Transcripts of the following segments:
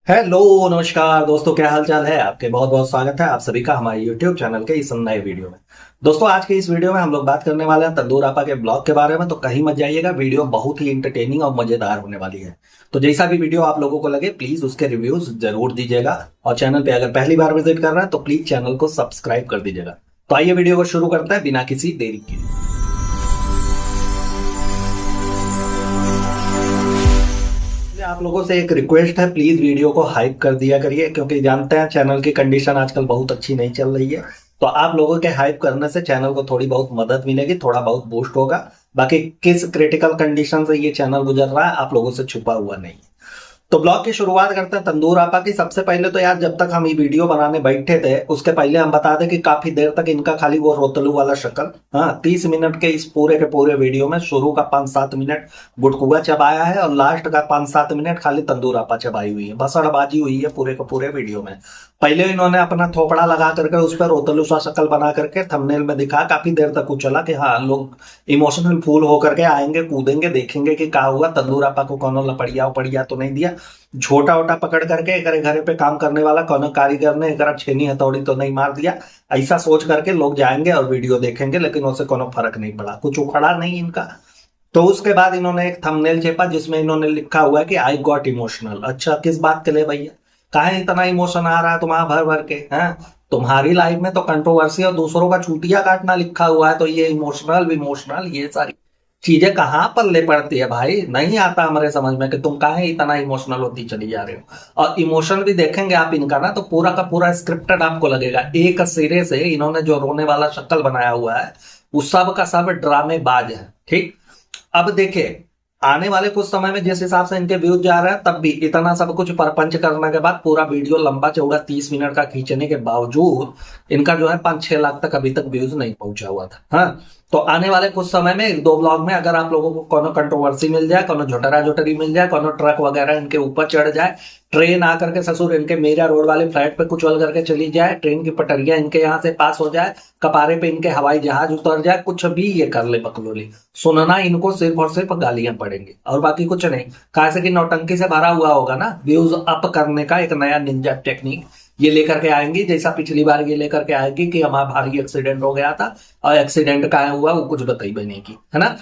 Hello नमस्कार दोस्तों, क्या हाल चाल है आपके। बहुत बहुत स्वागत है आप सभी का हमारे YouTube चैनल के इस नए वीडियो में। दोस्तों आज के इस वीडियो में हम लोग बात करने वाले हैं तंदूर आपा के ब्लॉग के बारे में। तो कहीं मत जाइएगा, वीडियो बहुत ही इंटरटेनिंग और मजेदार होने वाली है। तो जैसा भी वीडियो आप लोगों को लगे प्लीज उसके रिव्यूज जरूर दीजिएगा, और चैनल पे अगर पहली बार विजिट कर रहे हैं तो प्लीज चैनल को सब्सक्राइब कर दीजिएगा। तो आइए वीडियो को शुरू करते हैं बिना किसी देरी के। आप लोगों से एक रिक्वेस्ट है, प्लीज वीडियो को हाइप कर दिया करिए, क्योंकि जानते हैं चैनल की कंडीशन आजकल बहुत अच्छी नहीं चल रही है। तो आप लोगों के हाइप करने से चैनल को थोड़ी बहुत मदद मिलेगी, थोड़ा बहुत बूस्ट होगा। बाकी किस क्रिटिकल कंडीशन से ये चैनल गुजर रहा है आप लोगों से छुपा हुआ नहीं है। तो ब्लॉग की शुरुआत करते हैं तंदूर आपा की। सबसे पहले तो यार, जब तक हम ये वीडियो बनाने बैठे थे उसके पहले हम बता दें कि काफी देर तक इनका खाली वो रोतलू वाला शक्ल, हाँ 30 मिनट के इस पूरे के पूरे वीडियो में शुरू का 5-7 मिनट गुटकुआ चबाया है और लास्ट का 5-7 मिनट खाली तंदूर आपा चबाई हुई है, बसड़बाजी हुई है पूरे के पूरे वीडियो में। पहले इन्होंने अपना थोपड़ा लगा करके उस पर रोतलू सा शक्ल बना करके थंबनेल में दिखा, काफी देर तक चला कि हाँ लोग इमोशनल फूल होकर के आएंगे, कूदेंगे, देखेंगे कि क्या हुआ, तंदूर आपा को कौन लपड़िया उपड़िया तो नहीं दिया, झोटा वोटा पकड़ करके एक घर पे काम करने वाला कौन कारीगर ने एक छेनी हथौड़ी तो नहीं मार दिया। ऐसा सोच करके लोग जाएंगे और वीडियो देखेंगे, लेकिन उससे कोनो फर्क नहीं पड़ा, कुछ उखड़ा नहीं इनका। तो उसके बाद इन्होंने एक थंबनेल छेपा जिसमें इन्होंने लिखा हुआ है कि आई गॉट इमोशनल। अच्छा, किस बात के लिए भैया, काहे इतना इमोशन आ रहा है तुम्हारा भर भर के हैं? तुम्हारी लाइफ में तो कंट्रोवर्सी और दूसरों का चूटिया काटना लिखा हुआ है, तो ये इमोशनल इमोशनल ये सारी चीजें कहाँ पल्ले पड़ती है भाई? नहीं आता हमारे समझ में कि तुम काहे इतना इमोशनल होती चली जा रहे हो। और इमोशन भी देखेंगे आप इनका ना, तो पूरा का पूरा स्क्रिप्टेड आपको लगेगा। एक सिरे से इन्होंने जो रोने वाला शक्ल बनाया हुआ है वो सब का सब ड्रामेबाज है। ठीक, अब देखिए आने वाले कुछ समय में जिस हिसाब से इनके व्यूज जा रहे हैं, तब भी इतना सब कुछ परपंच करने के बाद पूरा वीडियो लंबा चौड़ा 30 मिनट का खींचने के बावजूद इनका जो है 5-6 लाख तक अभी तक व्यूज नहीं पहुंचा हुआ था। हाँ, तो आने वाले कुछ समय में 1-2 ब्लॉग में अगर आप लोगों को कोनो कंट्रोवर्सी मिल जाए, कोनो झोटरा झोटरी मिल जाए, कोनो ट्रक वगैरह इनके ऊपर चढ़ जाए, ट्रेन आकर के ससुर इनके मेरा रोड वाले फ्लैट पे कुछ उल करके चली जाए, ट्रेन की पटरियां इनके यहाँ से पास हो जाए, कपारे पे इनके हवाई जहाज उतर जाए, कुछ भी ये कर ले बकलोली, सुनना इनको सिर्फ और सिर्फ गालियां पड़ेंगी और बाकी कुछ नहीं। कैसे कि नौटंकी से भरा हुआ होगा ना, व्यूज अप करने का एक नया निंजा टेक्निक ये लेकर के आएंगी। जैसा पिछली बार ये लेकर के आएंगी कि हमारा भारी एक्सीडेंट हो गया था और एक्सीडेंट का हुआ वो कुछ बताई बने की, है ना।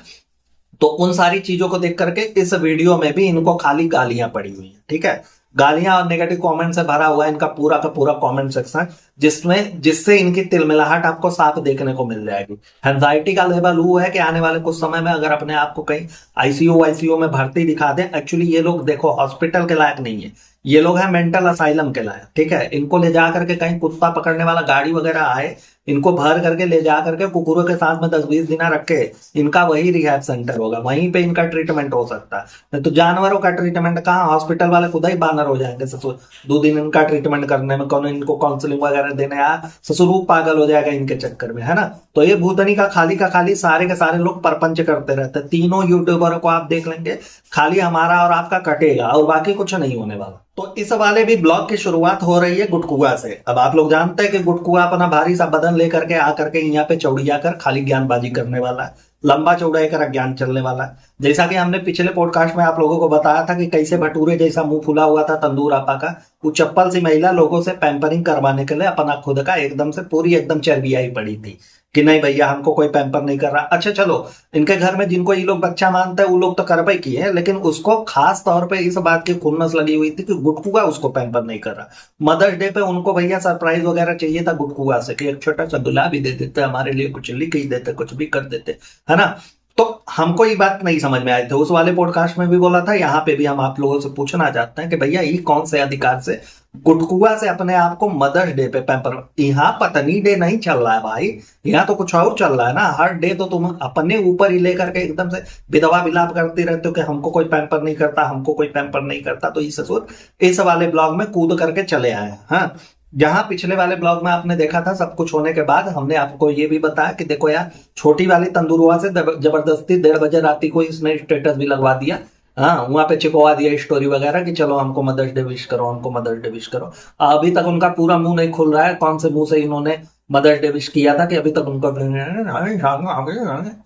तो उन सारी चीजों को देख करके इस वीडियो में भी इनको खाली गालियां पड़ी हुई हैं। ठीक है, गालियां और नेगेटिव कमेंट से भरा हुआ है इनका पूरा का पूरा कमेंट सेक्शन, जिससे इनकी तिलमिलाहट आपको साफ देखने को मिल जाएगी। एंजाइटी का लेवल वो है कि आने वाले कुछ समय में अगर अपने आप को कहीं आईसीयू में भर्ती दिखा दें, एक्चुअली ये लोग देखो हॉस्पिटल के लायक नहीं है, ये लोग हैं मेंटल असाइलम के लायक। ठीक है, इनको ले जा करके कहीं कुत्ता पकड़ने वाला गाड़ी वगैरह आए, इनको भर करके ले जा करके कुकुरों के साथ में 10-20 दिन रखे, इनका वही रिहैब सेंटर होगा, वहीं पे इनका ट्रीटमेंट हो सकता है। तो जानवरों का ट्रीटमेंट कहाँ, हॉस्पिटल वाले खुदा ही बानर हो जाएंगे ससुर। 2 दिन इनका ट्रीटमेंट करने में कौन इनको काउंसलिंग वगैरह देने आया, ससुर वो पागल हो जाएगा इनके चक्कर में, है ना। तो ये भूतनी का खाली सारे के सारे लोग परपंच करते रहते हैं। तीनों यूट्यूबरों को आप देख लेंगे, खाली हमारा और आपका कटेगा और बाकी कुछ नहीं होने वाला। तो इस वाले भी ब्लॉग की शुरुआत हो रही है गुटकुआ से। अब आप लोग जानते हैं कि गुटकुआ अपना भारी सा बदन लेकर के आकर के यहाँ पे चौड़िया कर खाली ज्ञानबाजी करने वाला है, लंबा चौड़ा एक ज्ञान चलने वाला है। जैसा कि हमने पिछले पॉडकास्ट में आप लोगों को बताया था कि कैसे भटूरे जैसा मुंह फुला हुआ था तंदूर आपा का, वो चप्पल सी महिला लोगों से पैम्परिंग करवाने के लिए अपना खुद का एकदम से पूरी एकदम चर्बियाई पड़ी थी कि नहीं भैया हमको कोई पैम्पर नहीं कर रहा। अच्छा चलो, इनके घर में जिनको ये लोग बच्चा मानते हैं वो लोग तो करवाई किए हैं, लेकिन उसको खास तौर पे इस बात की खुन्नस लगी हुई थी कि गुटकुआ उसको पैम्पर नहीं कर रहा। मदर्स डे पे उनको भैया सरप्राइज वगैरह चाहिए था गुटकुआ से कि एक छोटा सा गुलाब भी दे देते, हमारे लिए कुछ लिख ही देते, कुछ भी कर देते, है ना। तो हमको ये बात नहीं समझ में आई थी, उस वाले पॉडकास्ट में भी बोला था, यहाँ पे भी हम आप लोगों से पूछना चाहते हैं कि भैया ये कौन से अधिकार से गुटकुआ से अपने आप को मदर्स डे पे पैम्पर। यहाँ पत्नी डे नहीं चल रहा है भाई, यहाँ तो कुछ और चल रहा है ना। हर डे तो तुम अपने ऊपर ही लेकर के एकदम से विधवा विलाप करते रहते हो कि हमको कोई पैम्पर नहीं करता, हमको कोई पैम्पर नहीं करता। तो इस ससुर इस वाले ब्लॉग में कूद करके चले आए हैं। हाँ, जहां पिछले वाले ब्लॉग में आपने देखा था सब कुछ होने के बाद हमने आपको ये भी बताया कि देखो यार, छोटी वाली तंदुरुआ से जबरदस्ती 1:30 बजे राती को इसने स्टेटस भी लगवा दिया। हाँ, वहां पे चिपवा दिया स्टोरी वगैरह कि चलो हमको मदर्स डे विश करो, हमको मदर्स डे विश करो। अभी तक उनका पूरा मुंह नहीं खुल रहा है कौन से मुंह से इन्होंने मदर्स डे विश किया था, कि अभी तक उनका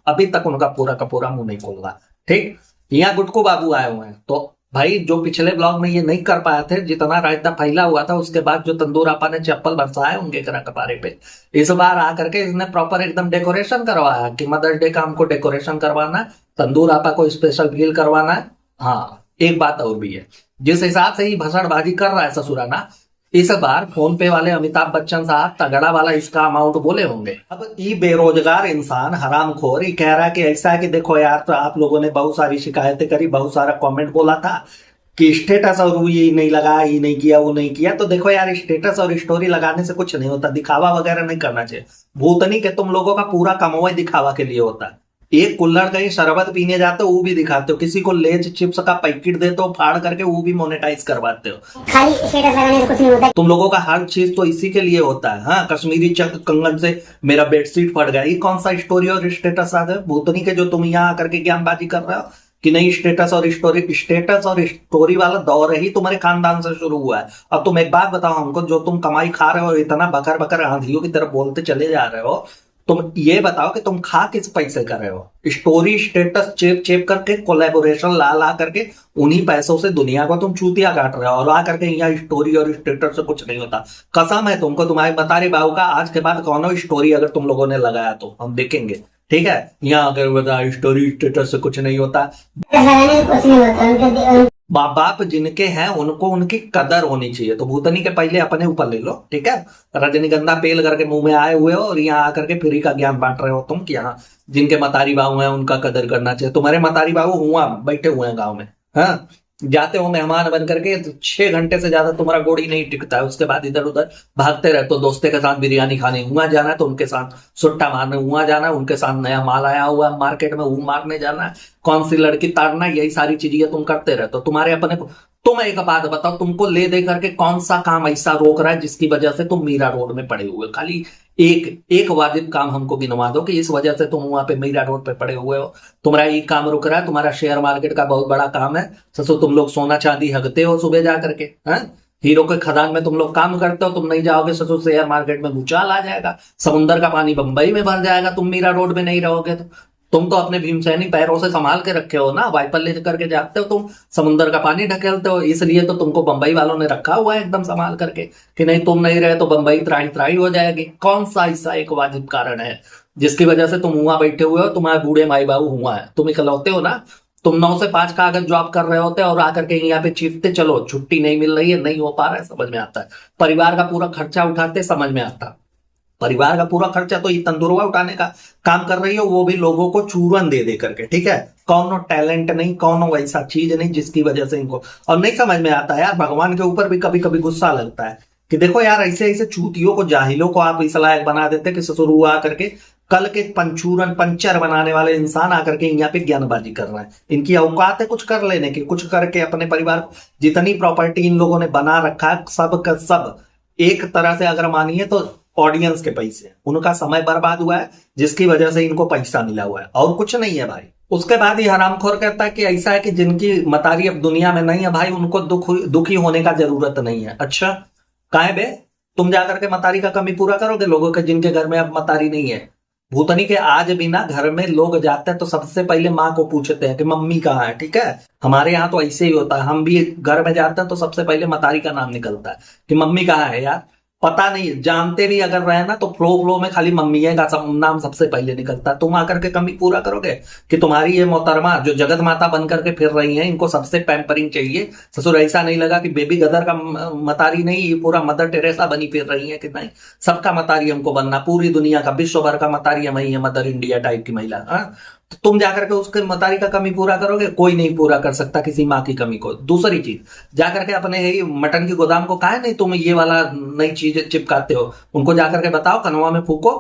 अभी तक उनका पूरा का पूरा मुंह नहीं खुल रहा। ठीक, यहाँ गुटकू बाबू आए हुए हैं, तो भाई जो पिछले ब्लॉग में ये नहीं कर पाए थे, जितना रायता फैला हुआ था, उसके बाद जो तंदूर आपा ने चप्पल बरसाया उनके कपारे पे, इस बार आकर के इसने प्रॉपर एकदम डेकोरेशन करवाया कि मदर्स डे का हमको डेकोरेशन करवाना है, तंदूर आपा को स्पेशल फील करवाना है। हाँ, एक बात और भी है, जिस हिसाब से ही भसड़बाजी कर रहा है ससुराना, इस बार फोन पे वाले अमिताभ बच्चन साहब तगड़ा वाला इसका अमाउंट बोले होंगे। अब ये बेरोजगार इंसान हरामखोर ये कह रहा है कि ऐसा है कि देखो यार, तो आप लोगों ने बहुत सारी शिकायतें करी, बहुत सारा कमेंट बोला था कि स्टेटस और वो ये नहीं लगाया, ये नहीं किया, वो नहीं किया। तो देखो यार, स्टेटस और स्टोरी लगाने से कुछ नहीं होता, दिखावा वगैरह नहीं करना चाहिए। भूतनी के तुम लोगों का पूरा कमाई दिखावा के लिए होता है। एक कुल्हड़ कहीं शरबत पीने जाते हो वो भी दिखाते हो, किसी को लेज चिप्स का पैकेट देते हो फाड़ करके वो भी मोनेटाइज करवाते हो। खाली स्टेटस लगाने से कुछ नहीं होता। तुम लोगों का हर चीज तो इसी के लिए होता है। हाँ, कश्मीरी चक कंगन से मेरा बेडशीट फट गया, ये कौन सा स्टोरी और स्टेटस आ गए भूतनी के, जो तुम यहाँ आकर के ज्ञानबाजी कर रहे हो कि नहीं स्टेटस और स्टोरी। स्टेटस और स्टोरी वाला दौर ही तुम्हारे खानदान से शुरू हुआ है। अब तुम एक बात बताओ हमको, जो तुम कमाई खा रहे हो, इतना बकर बकर आंधियों की तरफ बोलते चले जा रहे हो, तुम ये बताओ कि तुम खा किस पैसे कर रहे हो। स्टोरी स्टेटस चेप चेप करके, कोलैबोरेशन ला ला करके उन्हीं पैसों से दुनिया को तुम चूतिया काट रहे हो, और आ करके यहाँ स्टोरी और स्टेटस से कुछ नहीं होता। कसम है तुमको, तुम्हारे बतारे बाबू का, आज के बाद कौन स्टोरी अगर तुम लोगों ने लगाया तो हम देखेंगे, ठीक है। यहाँ अगर बता स्टोरी स्टेटस से कुछ नहीं होता, लगाने से कुछ नहीं होता। बाप बाप जिनके हैं उनको उनकी कदर होनी चाहिए। तो भूतनी के पहले अपने ऊपर ले लो, ठीक है। रजनीगंधा पेल करके मुंह में आए हुए हो और यहाँ आकर के फ्री का ज्ञान बांट रहे हो तुम कि यहाँ जिनके मतारी बाबू हैं उनका कदर करना चाहिए। तुम्हारे मतारी बाबू हुआ बैठे हुए हैं गाँव में, हाँ, जाते हो मेहमान बन करके, 6 घंटे से ज्यादा तुम्हारा गोड़ी नहीं टिकता है, उसके बाद इधर उधर भागते रहते हो। दोस्ते के साथ बिरयानी खाने हुआ जाना है तो उनके साथ सुट्टा मारने हुआ जाना है, उनके साथ नया माल आया हुआ है मार्केट में वो मारने जाना है, कौन सी लड़की ताड़ना, यही सारी चीजें तुम करते रहते हो। तुम्हारे अपने को, तुम एक बात बताओ, तुमको ले दे करके कौन सा काम ऐसा रोक रहा है जिसकी वजह से तुम मीरा रोड में पड़े हुए? खाली एक एक वाजिब काम हमको गिनवा दो कि इस वजह से तुम वहां पे मीरा रोड पे पड़े हुए हो। तुम्हारा एक काम रुक रहा है, तुम्हारा शेयर मार्केट का बहुत बड़ा काम है। ससुर तुम लोग सोना चांदी हगते हो सुबह जा करके, हैं? हीरो के खदान में तुम लोग काम करते हो, तुम नहीं जाओगे ससुर शेयर मार्केट में भूचाल आ जाएगा, समुंदर का पानी बंबई में भर जाएगा, तुम मीरा रोड में नहीं रहोगे तो। तुम तो अपने भीमसैनी पैरों से संभाल के रखे हो ना, वाइपर ले करके जाते हो तुम, समुंदर का पानी ढकेलते हो, इसलिए तो तुमको बंबई वालों ने रखा हुआ है एकदम संभाल करके कि नहीं तुम नहीं रहे तो बंबई त्राही त्राही हो जाएगी। कौन सा ऐसा एक वाजिब कारण है जिसकी वजह से तुम हुआ बैठे हुए हो? तुम्हारे बूढ़े माई बाबू हुआ है, तुम इकलौते हो ना। तुम 9 से 5 का अगर जॉब कर रहे होते और आकर के यहाँ पे चीखते चलो छुट्टी नहीं मिल रही है, नहीं हो पा रहा है, समझ में आता है। परिवार का पूरा खर्चा उठाते, समझ में आता। परिवार का पूरा खर्चा तो ये तंदुरवा उठाने का काम कर रही हो, वो भी लोगों को चूरन दे दे करके, ठीक है। कौनो टैलेंट नहीं, कौनो वैसा चीज नहीं जिसकी वजह से इनको, और नहीं समझ में आता यार, भगवान के ऊपर भी कभी कभी गुस्सा लगता है कि देखो यार, ऐसे ऐसे चूतियों को, जाहिलों को आप इस लायक बना देते कि ससुर हुआ करके कल के पंचूरन पंचर बनाने वाले इंसान आकर के यहाँ पे ज्ञानबाजी कर रहे हैं। इनकी औकात है कुछ कर लेने की, कुछ करके अपने परिवार को, जितनी प्रॉपर्टी इन लोगों ने बना रखा है सब का सब एक तरह से अगर मानिए तो ऑडियंस के पैसे, उनका समय बर्बाद हुआ है जिसकी वजह से इनको पैसा मिला हुआ है, और कुछ नहीं है भाई। उसके बाद ही हरामखोर कहता है कि ऐसा है कि जिनकी मतारी अब दुनिया में नहीं है भाई, उनको दुखी होने का जरूरत नहीं है। अच्छा, काहे बे, तुम जाकर के मतारी का कमी पूरा करोगे लोगों के जिनके घर में अब मतारी नहीं है? भूतनी के आज भी ना घर में लोग जाते हैं तो सबसे पहले माँ को पूछते हैं कि मम्मी कहाँ है, ठीक है। हमारे यहाँ तो ऐसे ही होता है, हम भी घर में जाते हैं तो सबसे पहले मतारी का नाम निकलता है कि मम्मी कहाँ है यार। पता नहीं, जानते भी अगर रहे ना तो फ्लो में खाली मम्मी का नाम सबसे पहले निकलता है। तुम आकर के कमी पूरा करोगे कि तुम्हारी ये मोहतरमा जो जगत माता बन करके फिर रही हैं, इनको सबसे पैम्परिंग चाहिए। ससुर ऐसा नहीं लगा कि बेबी गदर का मतारी नहीं, ये पूरा मदर टेरेसा बनी फिर रही है कि नहीं, सबका मतारी हमको बनना, पूरी दुनिया का विश्व भर का मतारी हम ही है, मदर इंडिया टाइप की महिला। तो तुम जाकर के उसके मतारी का कमी पूरा करोगे? कोई नहीं पूरा कर सकता किसी माँ की कमी को। दूसरी चीज, जाकर के अपने ही मटन की गोदाम को काहे नहीं तुम ये वाला नई चीज चिपकाते हो? उनको जाकर के बताओ कनवा में फूको,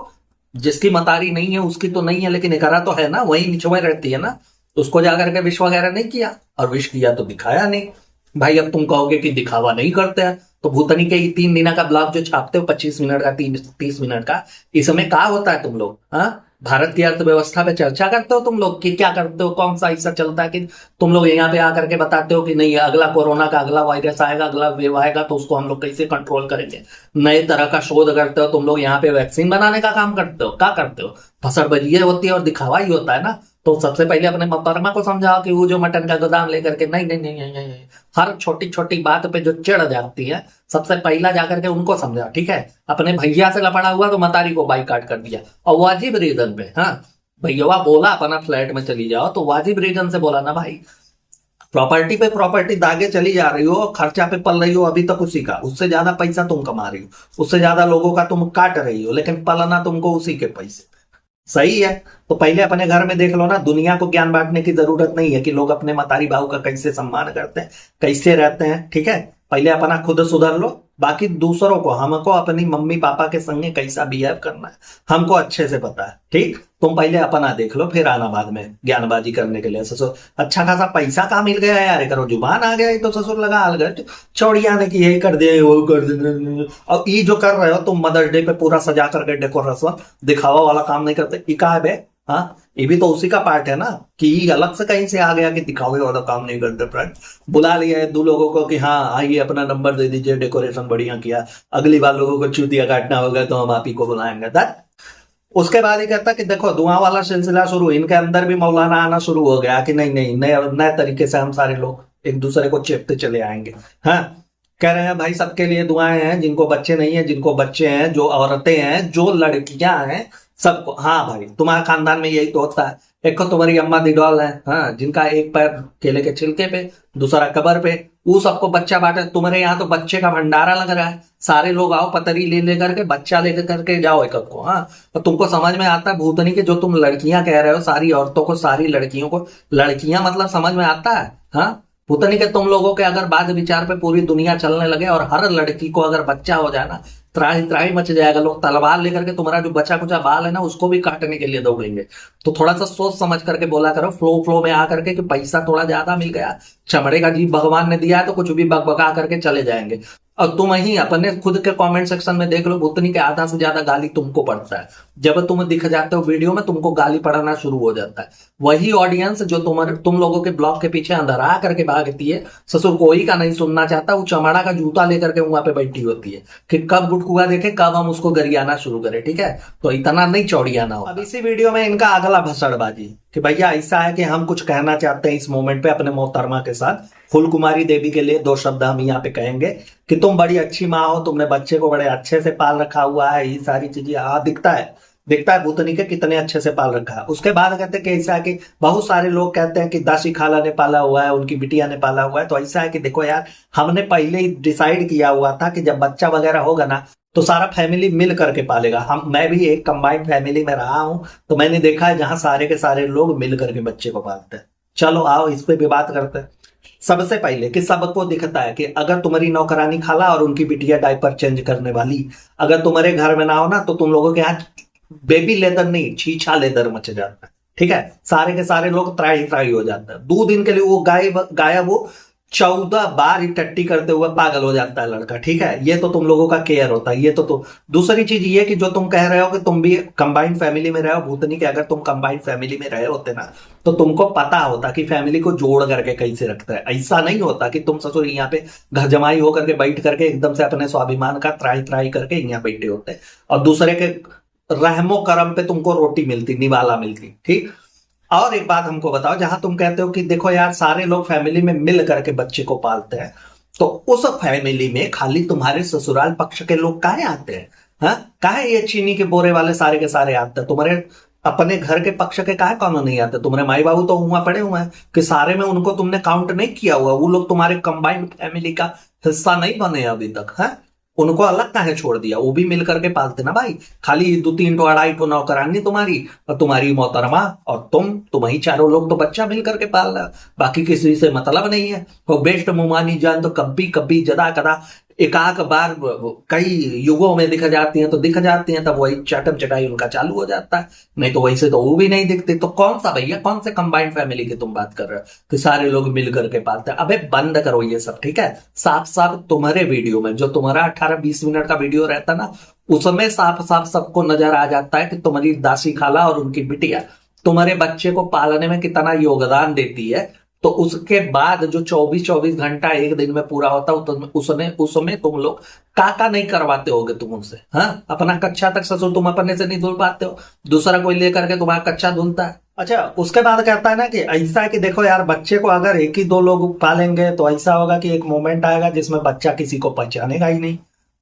जिसकी मतारी नहीं है उसकी तो नहीं है लेकिन एकरा तो है ना, वही निचवे रहती है ना, उसको जाकर के विश वगैरह नहीं किया, और विश किया तो दिखाया नहीं। भाई अब तुम कहोगे कि दिखावा नहीं करते हैं, तो भूतनी के 3 दिन का ब्लॉग जो छापते हो 25 मिनट का 30 मिनट का, इसमें क्या होता है तुम लोग? हाँ, भारत की अर्थव्यवस्था पे चर्चा करते हो तुम लोग कि क्या करते हो, कौन सा ऐसा चलता है कि तुम लोग यहाँ पे आकर के बताते हो कि नहीं अगला कोरोना का अगला वायरस आएगा, अगला वेव आएगा तो उसको हम लोग कैसे कंट्रोल करेंगे। नए तरह का शोध करते हो तुम लोग, यहाँ पे वैक्सीन बनाने का काम करते हो, क्या करते हो? फसड़बाजी होती है और दिखावा ही होता है ना। तो सबसे पहले अपने मोहतरमा को समझाओ कि वो जो मटन का गोदाम लेकर के नहीं नहीं नहीं नहीं, नहीं, नहीं। हर छोटी छोटी बात पे जो चिढ़ जाती है, सबसे पहला जाकर के उनको समझाओ, ठीक है। अपने भैया से लफड़ा हुआ तो मतारी को बाइकाट कर दिया, और वाजिब रीजन पे। हाँ, भैया बोला अपना फ्लैट में चली जाओ, तो वाजिब रीजन से बोला ना भाई। प्रॉपर्टी पे प्रॉपर्टी दागे चली जा रही हो, खर्चा पे पल रही हो अभी तक उसी का, उससे ज्यादा पैसा तुम कमा रही हो, उससे ज्यादा लोगों का तुम काट रही हो, लेकिन पलना तुमको उसी के पैसे। सही है। तो पहले अपने घर में देख लो ना, दुनिया को ज्ञान बांटने की जरूरत नहीं है कि लोग अपने मतारी बाहू का कैसे सम्मान करते हैं, कैसे रहते हैं, ठीक है। पहले अपना खुद सुधर लो, बाकी दूसरों को, हमको अपनी मम्मी पापा के संगे कैसा बिहेव करना है हमको अच्छे से पता है, ठीक। तुम पहले अपना देख लो, फिर आना बाद में ज्ञानबाजी करने के लिए। ससुर अच्छा खासा पैसा कहाँ मिल गया यार, करो जुबान आ गया तो ससुर लगा आ गए चौड़िया ने कि यही कर दे वो कर दे। और ये जो कर रहे हो तुम मदर्स डे पे पूरा सजा करके डेकोरेशन दिखावा वाला काम नहीं करते, ये कहा है बे? हाँ, ये भी तो उसी का पार्ट है ना, कि ये अलग से कहीं से आ गया कि दिखावे वाला काम नहीं करते। फ्रेंड बुला लिया है दो लोगों को कि हाँ आइए अपना नंबर दे दीजिए, डेकोरेशन बढ़िया किया, अगली बार लोगों को चूतिया काटना होगा तो हम आप ही को बुलाएंगे। दैट उसके बाद ही कहता कि देखो धुआं वाला सिलसिला शुरू, इनके अंदर भी मौलाना आना शुरू हो गया कि नहीं नहीं, नए नए तरीके से हम सारे लोग एक दूसरे को चेपते चले आएंगे। हाँ, कह रहे हैं भाई सबके लिए दुआएं हैं, जिनको बच्चे नहीं है, जिनको बच्चे हैं, जो औरतें हैं, जो लड़कियां हैं, सबको। हाँ भाई, तुम्हारे खानदान में यही तो होता है। एक तो तुम्हारी अम्मा दिडौल है, हाँ, जिनका एक पैर केले के छिलके पे, दूसरा कबर पे, वो सबको बच्चा बांटे। तुम्हारे यहाँ तो बच्चे का भंडारा लग रहा है, सारे लोग आओ पतरी ले लेकर के, बच्चा लेकर करके जाओ एक को। हाँ, तो तुमको समझ में आता है भूतनी के जो तुम लड़कियां कह रहे हो, सारी औरतों को, सारी लड़कियों को, लड़कियां मतलब समझ में आता है? हाँ, भूतनी के तुम लोगों के अगर बाद विचार पे पूरी दुनिया चलने लगे और हर लड़की को अगर बच्चा हो जाए ना, त्राही त्राही मच जाएगा। लोग तलवार लेकर के तुम्हारा जो बचा कुचा बाल है ना उसको भी काटने के लिए दौड़ेंगे। तो थोड़ा सा सोच समझ करके बोला करो, फ्लो फ्लो में आकर के कि पैसा थोड़ा ज्यादा मिल गया, चमड़े का जीव भगवान ने दिया है तो कुछ भी बकबका करके चले जाएंगे। और तुम ही अपने खुद के कमेंट सेक्शन में देख लो, भूतनी के आधा से ज्यादा गाली तुमको पड़ता है। जब तुम दिख जाते हो वीडियो में, तुमको गाली पड़ना शुरू हो जाता है। वही ऑडियंस जो तुम लोगों के ब्लॉग के पीछे अंधरा करके भागती है, ससुर कोई का नहीं सुनना चाहता, वो चमड़ा का जूता लेकर के वहां पे बैठी होती है कि कब गुटकुआ देखे, कब हम उसको गरियाना शुरू करें, ठीक है। तो इतना नहीं चौड़ियाना हो। अब इसी वीडियो में इनका अगला भसड़बाजी कि भैया ऐसा है कि हम कुछ कहना चाहते हैं इस मोमेंट पे अपने मोहतरमा के साथ। फुलकुमारी देवी के लिए दो शब्द हम यहाँ पे कहेंगे कि तुम बड़ी अच्छी माँ हो, तुमने बच्चे को बड़े अच्छे से पाल रखा हुआ है, ये सारी चीजें। हाँ, दिखता है भूतनी के कितने अच्छे से पाल रखा है। उसके बाद कहते हैं कि ऐसा है कि बहुत सारे लोग कहते हैं कि दासी खाला ने पाला हुआ है, उनकी बिटिया ने पाला हुआ है। तो ऐसा है कि देखो यार, हमने पहले ही डिसाइड किया हुआ था कि जब बच्चा वगैरह होगा ना तो सारा फैमिली मिल करके पालेगा। मैं भी एक कंबाइंड फैमिली में रहा हूं, तो मैंने देखा है जहां सारे के सारे लोग मिल करके बच्चे को पालते हैं। चलो आओ इस पे भी बात करते हैं। सबसे पहले कि सबको दिखता है कि अगर तुम्हारी नौकरानी खाला और उनकी बिटिया डायपर चेंज करने वाली अगर तुम्हारे घर में ना हो ना, तो तुम लोगों के यहाँ बेबी लेदर नहीं, छीछा लेदर मच जाता है, ठीक है। सारे के सारे लोग त्राही त्राही हो जाता है। 2 दिन के लिए वो गायब वो 14 बार ही टट्टी करते हुए पागल हो जाता है लड़का, ठीक है। ये तो तुम लोगों का केयर होता है। ये तो दूसरी चीज ये कि जो तुम कह रहे हो कि तुम भी कंबाइंड फैमिली में रहे हो, भूतनी के अगर तुम कंबाइंड फैमिली में रहे होते ना तो तुमको पता होता कि फैमिली को जोड़ करके कैसे रखता है। ऐसा नहीं होता कि तुम ससुर यहाँ पे घर जमाई होकर के बैठ करके एकदम से अपने स्वाभिमान का त्राही त्राही करके यहाँ बैठे होते और दूसरे के रहमो करम पे तुमको रोटी मिलती, निवाला मिलती, ठीक। और एक बात हमको बताओ, जहां तुम कहते हो कि देखो यार सारे लोग फैमिली में मिल करके बच्चे को पालते हैं, तो उस फैमिली में खाली तुम्हारे ससुराल पक्ष के लोग काहे आते हैं? हाँ, काहे ये चीनी के बोरे वाले सारे के सारे आते हैं? तुम्हारे अपने घर के पक्ष के काहे कौन नहीं आते? तुम्हारे माई बाबू तो वहां पड़े हुए हैं कि सारे में उनको तुमने काउंट नहीं किया हुआ। वो लोग तुम्हारे कंबाइंड फैमिली का हिस्सा नहीं बने अभी तक, है। उनको अलग काहे छोड़ दिया? वो भी मिल करके पालते ना भाई। खाली 2-3 तो 2.5 नौकरानी तुम्हारी और तुम्हारी मोहतरमा और तुम ही चारों लोग तो बच्चा मिल करके पाल रहे, बाकी किसी से मतलब नहीं है। वो बेस्ट मुमानी जान तो कभी कभी जदा कदा एकाक बार कई युगों में दिख जाती हैं, तो दिख जाती हैं, तब वही चटम चटाई उनका चालू हो जाता है। नहीं तो वैसे तो वो भी नहीं दिखते। तो कौन सा भैया, कौन से कंबाइंड फैमिली की तुम बात कर रहे हो कि सारे लोग मिल करके पालते हैं? अबे बंद करो ये सब, ठीक है। साफ साफ तुम्हारे वीडियो में, जो तुम्हारा 18-20 मिनट का वीडियो रहता ना, उसमें साफ साफ सबको नजर आ जाता है कि तुम्हारी दासी खाला और उनकी बिटिया तुम्हारे बच्चे को पालने में कितना योगदान देती है। तो उसके बाद जो 24 घंटा एक दिन में पूरा होता है, उसमें तुम लोग काका नहीं करवाते होगे तुम उनसे। हाँ, अपना कच्चा तक ससुर तुम अपने से नहीं धुल पाते हो, दूसरा कोई लेकर के तुम्हारा कच्चा धुलता है। अच्छा, उसके बाद कहता है ना कि ऐसा है कि देखो यार, बच्चे को अगर एक ही दो लोग पालेंगे तो ऐसा होगा कि एक मोमेंट आएगा जिसमें बच्चा किसी को पहचानेगा ही नहीं।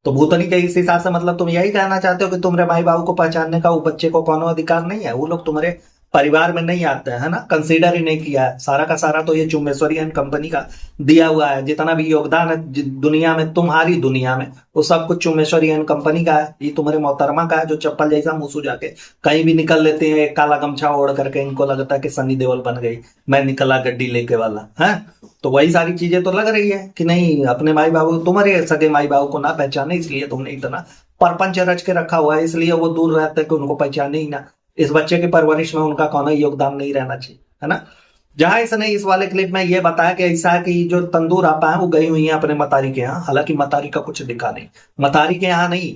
तो भूतनी के इस हिसाब से मतलब तुम यही कहना चाहते हो कि तुम्हारे माई बाबू को पहचानने का वो बच्चे को कोनो अधिकार नहीं है? वो लोग तुम्हारे परिवार में नहीं आते हैं, है ना, कंसीडर ही नहीं किया है। सारा का सारा तो ये चुम्बेश्वरी एंड कंपनी का दिया हुआ है। जितना भी योगदान है दुनिया में, तुम्हारी दुनिया में, वो सब कुछ चुम्बेश्वरी एंड कंपनी का है। ये तुम्हारे मोहतरमा का है, जो चप्पल जैसा मुंह सुजा के कहीं भी निकल लेते हैं, एक काला गमछा ओढ़ करके। इनको लगता है कि सनी देओल बन गई, मैं निकला गड्डी लेके वाला है। तो वही सारी चीजें तो लग रही है कि नहीं, अपने माई बाबू, तुम्हारे सगे माई बाबू को ना पहचाने, इसलिए तुमने इतना परपंच रच के रखा हुआ है, इसलिए वो दूर रहते हैं कि उनको पहचाने ही ना। इस बच्चे की परवरिश में उनका कौन योगदान नहीं रहना चाहिए, है ना। जहां इसने इस वाले क्लिप में ये बताया कि ऐसा है कि जो तंदूर आपा है वो गई हुई है अपने मतारी के यहाँ। हालांकि मतारी का कुछ दिखा नहीं, मतारी के यहाँ नहीं।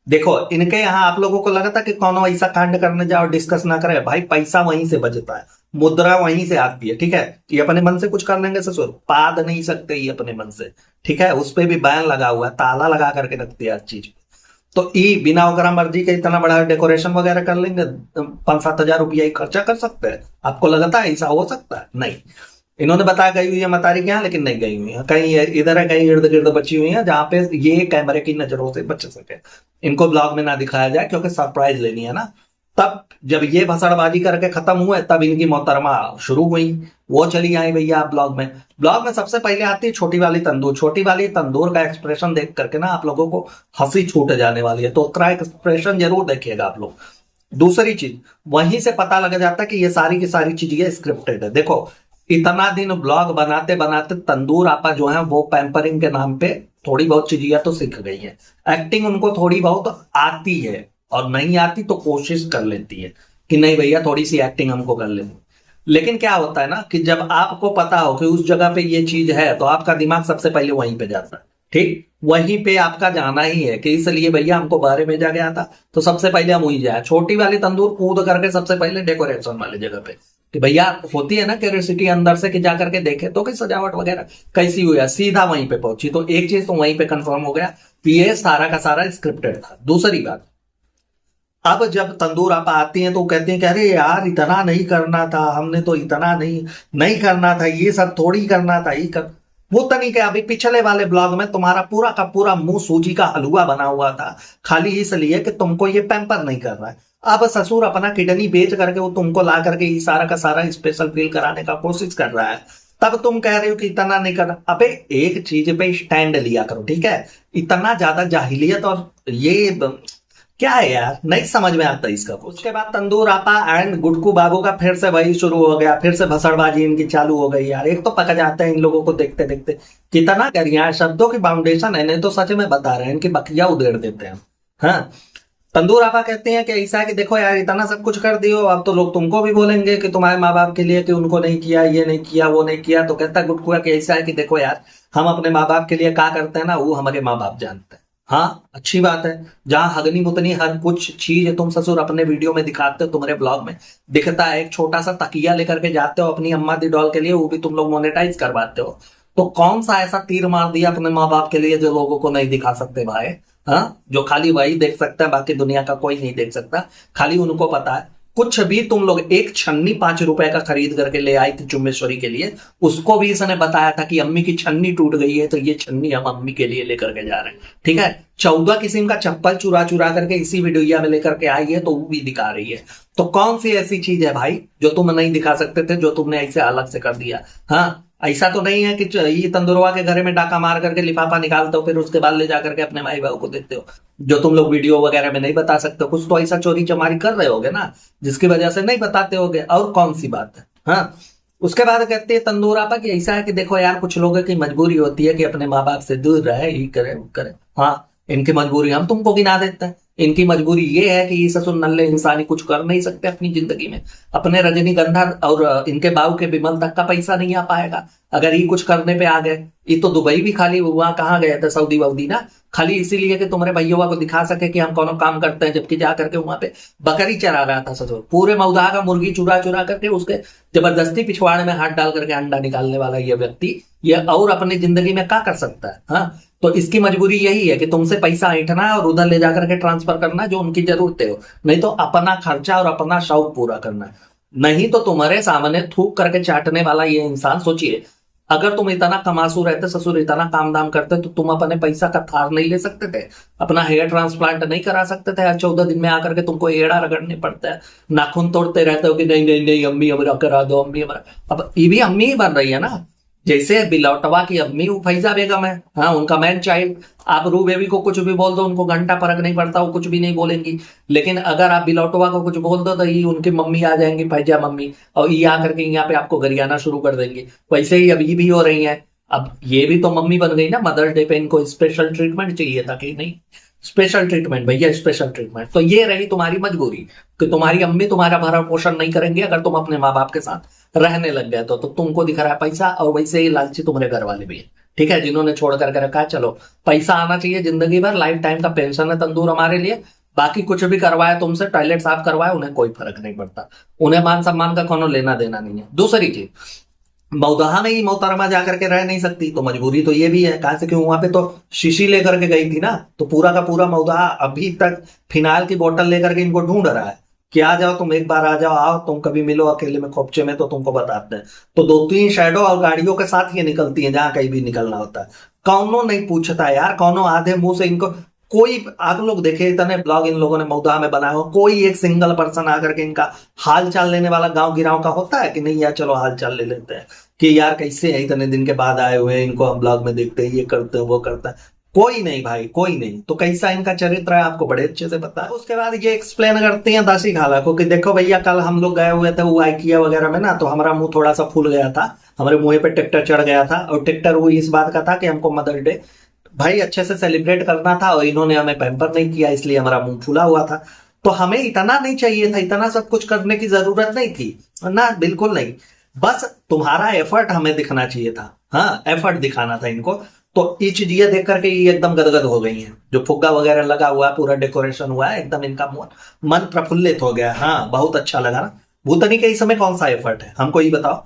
देखो, इनके यहाँ आप लोगों को लगा था कि कौन ऐसा कांड करने जाओ, डिस्कस ना करे। भाई, पैसा वहीं से बचता है, मुद्रा वहीं से आती है, ठीक है। ये अपने मन से कुछ कर लेंगे ससुर, पाद नहीं सकते ये अपने मन से, ठीक है। उस पर भी बैन लगा हुआ है, ताला लगा करके रखती है हर चीज। तो ई बिना ओकरा मर्जी के इतना बड़ा डेकोरेशन वगैरह कर लेंगे, 5-7 हजार रुपया ही खर्चा कर सकते हैं। आपको लगता है ऐसा हो सकता है? नहीं। इन्होंने बताया गई हुई है मतारी के यहाँ, लेकिन नहीं गई हुई है। कहीं इधर है, कहीं इर्द गिर्द बची हुई है, जहां पे ये कैमरे की नजरों से बच सके। इनको ब्लॉग में ना दिखाया जाए क्योंकि सरप्राइज लेनी है ना। तब जब ये भसड़बाजी करके खत्म हुए, तब इनकी मोहतरमा शुरू हुई, वो चली आई भैया ब्लॉग में। ब्लॉग में सबसे पहले आती है छोटी वाली तंदूर। छोटी वाली तंदूर का एक्सप्रेशन देख करके ना आप लोगों को हंसी छूट जाने वाली है, तो उसका एक्सप्रेशन जरूर देखिएगा आप लोग। दूसरी चीज, वहीं से पता लग जाता है कि ये सारी की सारी चीज ये स्क्रिप्टेड है। देखो, इतना दिन ब्लॉग बनाते बनाते तंदूर आपा जो है वो पैम्परिंग के नाम पे थोड़ी बहुत चीजें तो सीख गई है। एक्टिंग उनको थोड़ी बहुत आती है, और नहीं आती तो कोशिश कर लेती है कि नहीं भैया थोड़ी सी एक्टिंग हमको कर लेनी। लेकिन क्या होता है ना कि जब आपको पता हो कि उस जगह पे ये चीज है, तो आपका दिमाग सबसे पहले वहीं पे जाता है, ठीक। वहीं पे आपका जाना ही है कि इसलिए भैया हमको बाहर भेजा गया था, तो सबसे पहले हम वहीं जाए। छोटी वाली तंदूर कूद करके सबसे पहले डेकोरेशन वाली जगह पे, कि भैया होती है ना क्यूरियोसिटी अंदर से कि जा करके देखे तो कि सजावट वगैरह कैसी हुई है, सीधा वहीं पे पहुंची। तो एक चीज तो वहीं पे कंफर्म हो गया कि ये सारा का सारा स्क्रिप्टेड था। दूसरी बात, अब जब तंदूर आपा आती हैं तो कहती हैं कि अरे यार इतना नहीं करना था, हमने तो इतना नहीं नहीं करना था, ये सब थोड़ी करना था, ये कर वो तनी क्या। अभी पिछले वाले ब्लॉग में तुम्हारा पूरा का पूरा मुंह सूजी का हलवा बना हुआ था, खाली इसलिए कि तुमको ये पैम्पर नहीं कर रहा है। अब ससुर अपना किडनी बेच करके वो तुमको ला करके ये सारा का सारा स्पेशल फील कराने का कोशिश कर रहा है, तब तुम कह रहे हो कि इतना नहीं करना। अबे एक चीज पे स्टैंड लिया करो, ठीक है। इतना ज्यादा जाहिलियत और ये क्या है यार, नहीं समझ में आता इसका कुछ। उसके बाद तंदूर आपा एंड गुडकू बाबू का फिर से वही शुरू हो गया, फिर से भसड़बाजी इनकी चालू हो गई यार। एक तो पक जाते हैं इन लोगों को देखते देखते, कितना करिए यार, शब्दों की फाउंडेशन है, नहीं तो सच में बता रहे हैं इनकी बकिया उधेड़ देते हैं। हाँ, तंदूर आपा कहते हैं कि ऐसा है कि देखो यार इतना सब कुछ कर दियो, अब तो लोग तुमको भी बोलेंगे कि तुम्हारे माँ बाप के लिए कि उनको नहीं किया, ये नहीं किया, वो नहीं किया। तो कहता है गुटकुआ कि ऐसा है कि देखो यार, हम अपने माँ बाप के लिए क्या करते हैं ना, वो हमारे माँ बाप जानते हैं। हाँ, अच्छी बात है। जहां हगनी मुतनी हर कुछ चीज तुम ससुर अपने वीडियो में दिखाते हो, तुम्हारे ब्लॉग में दिखता है। एक छोटा सा तकिया लेकर के जाते हो अपनी अम्मा दी डॉल के लिए, वो भी तुम लोग मोनेटाइज करवाते हो। तो कौन सा ऐसा तीर मार दिया अपने माँ बाप के लिए जो लोगों को नहीं दिखा सकते भाई? हाँ, जो खाली वही देख सकता है, बाकी दुनिया का कोई नहीं देख सकता, खाली उनको पता है। कुछ भी तुम लोग, एक छन्नी 5 रुपए का खरीद करके ले आई थी चुम्बेश्वरी के लिए, उसको भी इसने बताया था कि अम्मी की छन्नी टूट गई है, तो ये छन्नी हम अम्मी के लिए लेकर के जा रहे हैं, ठीक है। 14 किस्म का चप्पल चुरा चुरा करके इसी वीडियो में लेकर के आई है, तो वो भी दिखा रही है। तो कौन सी ऐसी चीज है भाई जो तुम नहीं दिखा सकते थे, जो तुमने ऐसे अलग से कर दिया? हाँ, ऐसा तो नहीं है कि ये तंदुरवा के घर में डाका मार करके लिफाफा निकालते हो, फिर उसके बाद ले जाकर के अपने माई बाबू को देते हो, जो तुम लोग वीडियो वगैरह में नहीं बता सकते। कुछ तो ऐसा चोरी चमारी कर रहे होगे ना, जिसकी वजह से नहीं बताते होगे। और कौन सी बात है? हाँ, उसके बाद कहते हैं तंदूर आपा कि ऐसा है कि देखो यार, कुछ लोगों की मजबूरी होती है कि अपने माँ बाप से दूर रहे, ये करे वो करे। हाँ, इनकी मजबूरी हम तुमको गिना देते हैं। इनकी मजबूरी ये है कि ये ससुर नल्ले इंसानी कुछ कर नहीं सकते अपनी जिंदगी में। अपने रजनीगंधा और इनके बाबू के विमल तक का पैसा नहीं आ पाएगा अगर ये कुछ करने पे आ गए। ये तो दुबई भी खाली वहां कहाँ गए थे, सऊदी वऊदी ना, खाली इसीलिए कि तुम्हारे भैया को दिखा सके कि हम कौन काम करते हैं, जबकि जा करके वहां पे बकरी चरा रहा था ससुर। पूरे मऊदा का मुर्गी चुरा चुरा करके उसके जबरदस्ती पिछवाड़े में हाथ डाल करके अंडा निकालने वाला ये व्यक्ति, ये और अपनी जिंदगी में क्या कर सकता है? हाँ, तो इसकी मजबूरी यही है कि तुमसे पैसा ऐंठना है और उधर ले जाकर के ट्रांसफर करना जो उनकी जरूरतें हो, नहीं तो अपना खर्चा और अपना शौक पूरा करना है। नहीं तो तुम्हारे सामने थूक करके चाटने वाला ये इंसान, सोचिए अगर तुम इतना कमासू रहते, ससुर इतना काम दाम करते, तो तुम अपने पैसा का थार नहीं ले सकते थे, अपना हेयर ट्रांसप्लांट नहीं करा सकते थे? 14 दिन में आकर के तुमको एड़ा रगड़ने पड़ता है, नाखून तोड़ते रहते हो कि नहीं नहीं नहीं अम्मी हमारा करा दो, अम्मी हमारा। अब ये भी अम्मी ही बन रही है ना, जैसे बिलौटवा की अम्मी वो फैजा बेगम है, हाँ उनका मैन चाइल्ड। आप रू बेबी को कुछ भी बोल दो, उनको घंटा फर्क नहीं पड़ता, वो कुछ भी नहीं बोलेंगी। लेकिन अगर आप बिलौटवा को कुछ बोल दो तो ये उनकी मम्मी आ जाएंगी, फैजा मम्मी, और ये आकर के यहाँ पे आपको गरियाना शुरू कर देंगी। वैसे ही अब ये भी हो रही है। अब ये भी तो मम्मी बन गई ना, मदर्स डे पे इनको स्पेशल ट्रीटमेंट चाहिए था कि नहीं? स्पेशल ट्रीटमेंट भैया, स्पेशल ट्रीटमेंट। तो ये रही तुम्हारी मजबूरी कि तुम्हारी अम्मी तुम्हारा भरण पोषण नहीं करेंगे अगर तुम अपने माँ बाप के साथ रहने लग गए तो तुमको दिख रहा है पैसा, और वैसे ही लालची तुम्हारे घर वाले भी है, ठीक है, जिन्होंने छोड़ करके रखा है। चलो पैसा आना चाहिए जिंदगी भर, लाइफ टाइम का पेंशन है तंदूर हमारे लिए। बाकी कुछ भी करवाए तुमसे, टॉयलेट साफ करवाए, उन्हें कोई फर्क नहीं पड़ता, उन्हें मान सम्मान का कोनो लेना देना नहीं है। दूसरी चीज, मौदहा में ही मोहतरमा जाकर के रह नहीं सकती, तो मजबूरी तो ये भी है। कहां से क्यों, वहां पे तो शीशी लेकर के गई थी ना, तो पूरा का पूरा मौदहा अभी तक फिनाइल की बोतल लेकर के इनको ढूंढ रहा है कि आ जाओ तुम, एक बार आ जाओ, आओ तुम कभी मिलो अकेले में खोपचे में, तो तुमको बताते हैं। तो 2-3 शैडो और गाड़ियों के साथ ये निकलती है जहां कहीं भी निकलना होता है। कौनो नहीं पूछता यार, कौनो आधे मुंह से इनको कोई, आप लोग देखे इतने ब्लॉग इन लोगों ने मौदहा में बनाए हो, कोई एक सिंगल पर्सन आकर के इनका हाल चाल लेने वाला गांव गिराव का होता है कि नहीं यार चलो हाल चाल ले लेते हैं कि यार कैसे है, इतने दिन के बाद आए हुए हैं, इनको हम ब्लॉग में देखते हैं, ये करते हैं वो करता है। कोई नहीं भाई, कोई नहीं। तो कैसा इनका चरित्र है आपको बड़े अच्छे से पता है। उसके बाद ये एक्सप्लेन करती हैं दासी खाला को कि देखो भैया कल हम लोग गए हुए थे वो आइकिया वगैरह में ना, तो हमारा मुंह थोड़ा सा फूल गया था, हमारे मुंह पे टिक्टर चढ़ गया था, और टिक्टर वो इस बात का था कि हमको मदर डे भाई अच्छे से सेलिब्रेट करना था, और इन्होंने हमें पैम्पर नहीं किया, इसलिए हमारा मुंह फूला हुआ था। तो हमें इतना नहीं चाहिए था, इतना सब कुछ करने की जरूरत नहीं थी ना, बिल्कुल नहीं। बस तुम्हारा एफर्ट हमें दिखना चाहिए था, हाँ एफर्ट दिखाना था इनको। तो ये चीज ये देख करके ये एकदम गदगद हो गई हैं, जो फुग्गा वगैरह लगा हुआ है, पूरा डेकोरेशन हुआ है, एकदम इनका मन प्रफुल्लित हो गया। हाँ बहुत अच्छा लगा ना। भूतनी के इस समय कौन सा एफर्ट है हमको ये बताओ।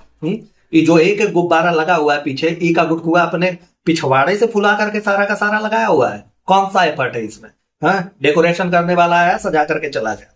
ये जो एक गुब्बारा लगा हुआ है पीछे, ई का गुटकुआ अपने पिछवाड़े से फुला करके सारा का सारा लगाया हुआ है, कौन सा एफर्ट है इसमें? हाँ डेकोरेशन करने वाला आया, सजा करके चला गया,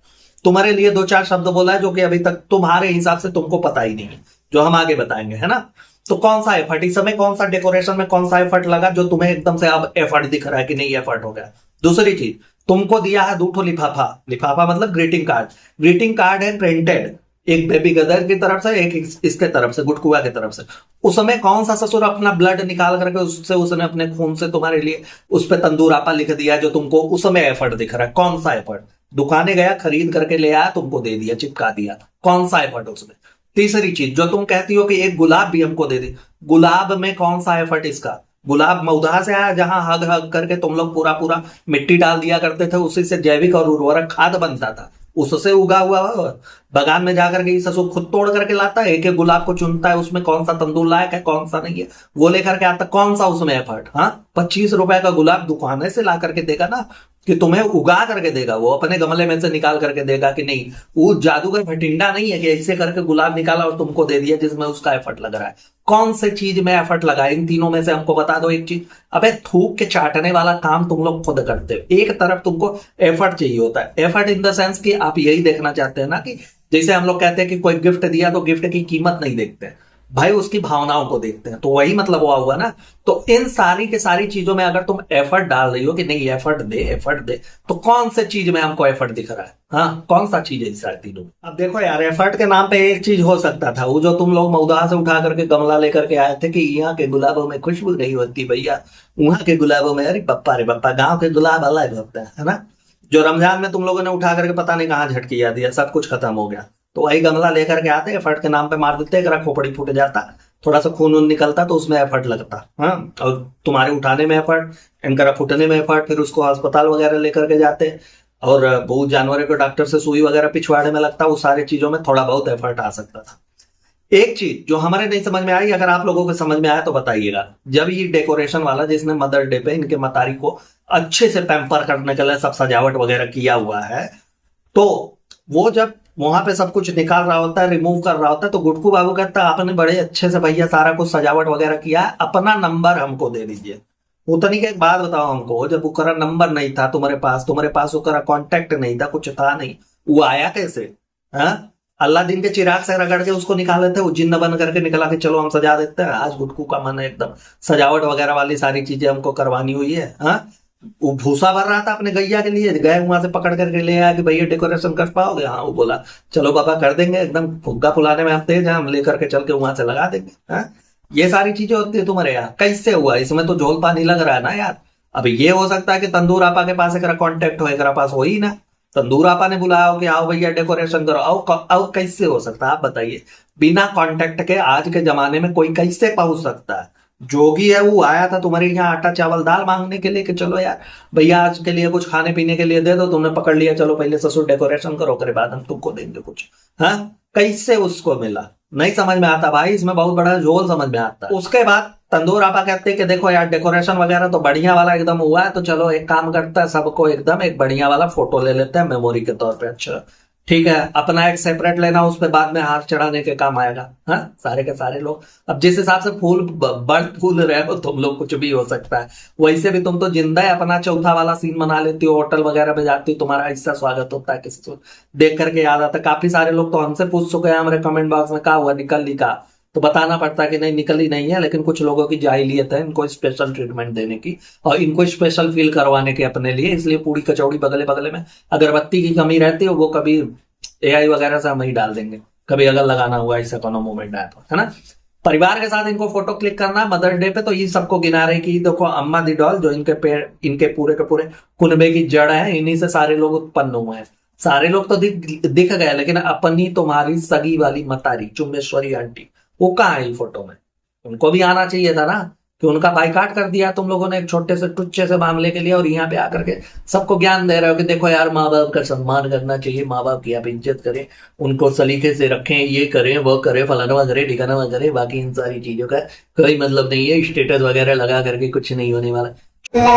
तुम्हारे लिए 2-4 शब्द बोला है जो कि अभी तक तुम्हारे हिसाब से तुमको पता ही नहीं है, जो हम आगे बताएंगे, है ना। तो कौन सा एफर्ट इस समय, कौन सा डेकोरेशन में कौन सा एफर्ट लगा जो तुम्हें एकदम से अब एफर्ट दिख रहा है कि नहीं एफर्ट हो गया? दूसरी चीज, तुमको दिया है 2 लिफाफा, लिफाफा मतलब ग्रीटिंग कार्ड, ग्रीटिंग कार्ड है प्रिंटेड, एक बेबी गदर की तरफ से, एक इसके तरफ से, गुटकुआ की तरफ से। उस समय कौन सा ससुर अपना ब्लड निकाल करके उससे, उसने अपने खून से तुम्हारे लिए उस पर तंदूर आपा लिख दिया जो तुमको उस समय एफर्ट दिख रहा है? कौन सा एफर्ट? दुकाने गया, खरीद करके ले आया, तुमको दे दिया, चिपका दिया, कौन सा एफर्ट उसमें? तीसरी चीज, जो तुम कहती हो कि एक गुलाब भी हमको दे दे, गुलाब में कौन सा एफर्ट इसका? गुलाब मौदहा से आया जहां हग हग करके तुम लोग पूरा पूरा मिट्टी डाल दिया करते थे, उसी से जैविक और उर्वरक खाद बनता था, उससे उगा हुआ बगान में जाकर के ससुर खुद तोड़ करके लाता है, एक एक गुलाब को चुनता है, उसमें कौन सा तंदूर लायक है कौन सा नहीं है वो लेकर के आता, कौन सा उसमें एफर्ट? हाँ 25 रुपए का गुलाब दुकाने से ला करके देगा ना, कि तुम्हें उगा करके देगा, वो अपने गमले में से निकाल करके देगा कि नहीं? वो जादूगर भटिंडा नहीं है कि ऐसे करके गुलाब निकाला और तुमको दे दिया जिसमें उसका एफर्ट लग रहा है। कौन से चीज में एफर्ट लगा? इन तीनों में से हमको बता दो एक चीज। अबे थूक के चाटने वाला काम तुम लोग खुद करते हो, एक तरफ तुमको एफर्ट चाहिए होता है, एफर्ट इन द सेंस कि आप यही देखना चाहते हैं ना कि जैसे हम लोग कहते हैं कि कोई गिफ्ट दिया तो गिफ्ट की कीमत नहीं देखते भाई, उसकी भावनाओं को देखते हैं, तो वही मतलब हुआ ना। तो इन सारी के सारी चीजों में अगर तुम एफर्ट डाल रही हो कि नहीं एफर्ट दे एफर्ट दे, तो कौन से चीज में हमको एफर्ट दिख रहा है? हाँ कौन सा चीज है सारे तीनों? अब देखो यार, एफर्ट के नाम पे एक चीज हो सकता था, वो जो तुम लोग मौदहा से उठा करके गमला लेकर के आए थे कि यहाँ के गुलाबों में खुशबू नहीं होती भैया, वहां के गुलाबों में, अरे बप्पा रे बप्पा, गाँव के गुलाब अलग होते हैं, है ना। जो रमजान में तुम लोगों ने उठा करके पता नहीं कहाँ झटकिया दिया, सब कुछ खत्म हो गया, तो वही गमला लेकर के आते, एफर्ट के नाम पे मार देते, एक खोपड़ी फूट जाता, थोड़ा सा खून निकलता, तो उसमें एफर्ट लगता। हाँ और तुम्हारे उठाने में एफर्ट, इनका फूटने में एफर्ट, फिर उसको अस्पताल वगैरह लेकर के जाते, और बहुत जानवरों को डॉक्टर से सुई वगैरह पिछवाड़े में लगता, उस सारी चीजों में थोड़ा बहुत एफर्ट आ सकता था। एक चीज जो हमारे नहीं समझ में आई, अगर आप लोगों को समझ में आया तो बताइएगा, जब ये डेकोरेशन वाला जिसने मदर डे पे इनके मतारी को अच्छे से पैम्पर करने के लिए सब सजावट वगैरह किया हुआ है, तो वो जब वहां पे सब कुछ निकाल रहा होता है, रिमूव कर रहा होता है, तो गुटकू बाबू कहता है आपने बड़े अच्छे से भैया सारा कुछ सजावट वगैरह किया है, अपना नंबर हमको दे दीजिए। उतनी के एक बात बताओ हमको, जब उसका नंबर नहीं था तुम्हारे पास उसका कांटेक्ट नहीं था, कुछ था नहीं, वो आया कैसे? हाँ अल्लादीन के चिराग से रगड़ के उसको निकाले थे, वो जिन्न बन करके निकला कि चलो हम सजा देते हैं। आज गुटकू का मन है एकदम सजावट वगैरह वाली सारी चीजें हमको करवानी हुई है। हाँ, वो भूसा भर रहा था अपने गैया के लिए, गए वहां से पकड़ करके ले आया कि भैया डेकोरेशन कर पाओगे? हाँ, वो बोला चलो बाबा कर देंगे, एकदम फुग्गा फुलाने में हम तेज हैं, हम लेकर के चल के वहां से लगा देंगे। हाँ, ये सारी चीजें होती है तुम्हारे यहाँ। कैसे हुआ? इसमें तो झोल पानी लग रहा है ना यार। अब ये हो सकता है कि तंदूर आपा के पास एक कॉन्टेक्ट हो, एक पास हो ही ना, तंदूर आपा ने बुलाया हो कि आओ भैया डेकोरेशन करो, आओ कैसे हो सकता है आप बताइए? बिना कांटेक्ट के आज के जमाने में कोई कैसे पहुंच सकता है? जोगी है वो आया था तुम्हारे यहाँ आटा चावल दाल मांगने के लिए कि चलो यार भैया आज के लिए कुछ खाने पीने के लिए दे दो, तुमने पकड़ लिया चलो पहले ससुर डेकोरेशन करो, उसके बाद हम तुमको देंगे कुछ। हाँ, कैसे उसको मिला? नहीं समझ में आता भाई, इसमें बहुत बड़ा झोल समझ में आता है। उसके बाद तंदूर आपा कहते हैं कि देखो यार डेकोरेशन वगैरह तो बढ़िया वाला एकदम हुआ है, तो चलो एक काम करता है, सबको एकदम एक बढ़िया वाला फोटो ले लेते हैं मेमोरी के तौर पे। अच्छा ठीक है, अपना एक सेपरेट लेना, उस पर बाद में हाथ चढ़ाने के काम आएगा। हाँ, सारे के सारे लोग अब जिस हिसाब से फूल बर्ड फूल रहे हो तुम लोग, कुछ भी हो सकता है। वैसे भी तुम तो जिंदा है, अपना चौथा वाला सीन बना लेती हो, होटल वगैरह में जाती हो, तुम्हारा ऐसा स्वागत होता है, किसी को देख करके याद आता है। काफी सारे लोग तो हमसे पूछ चुके हैं हमारे कमेंट बॉक्स में, क्या हुआ निकल ली का? तो बताना पड़ता है कि नहीं निकली नहीं है, लेकिन कुछ लोगों की जाहिलियत है इनको स्पेशल ट्रीटमेंट देने की और इनको स्पेशल फील करवाने के अपने लिए, इसलिए पूरी कचौड़ी बगले बगले में अगरबत्ती की कमी रहती है, वो कभी एआई वगैरह से हम ही डाल देंगे, कभी अगर लगाना हुआ ऐसा कोनो मोमेंट आया तो, है ना। परिवार के साथ इनको फोटो क्लिक करना मदर्स डे पे, तो ये सबको गिना रहे कि देखो अम्मा दी डॉल जो इनके पेड़, इनके पूरे के पूरे कुनबे की जड़ है, इन्हीं से सारे लोग उत्पन्न हुए हैं। सारे लोग तो दिख गए, लेकिन अपनी तुम्हारी सगी वाली मतारी चुम्बेश्वरी आंटी वो कहाँ है फोटो में? उनको भी आना चाहिए था ना, कि उनका बाइकाट कर दिया तुम लोगों ने एक छोटे से टुच्चे से मामले के लिए, और यहाँ पे आकर के सबको ज्ञान दे रहे हो कि देखो यार माँ बाप का सम्मान करना चाहिए, माँ बाप की आप इज्जत करें, उनको सलीके से रखें, ये करें वो करें, फलाना करे ठिकाना करे, बाकी इन सारी चीजों का कोई मतलब नहीं है। स्टेटस वगैरह लगा करके कुछ नहीं होने वाला।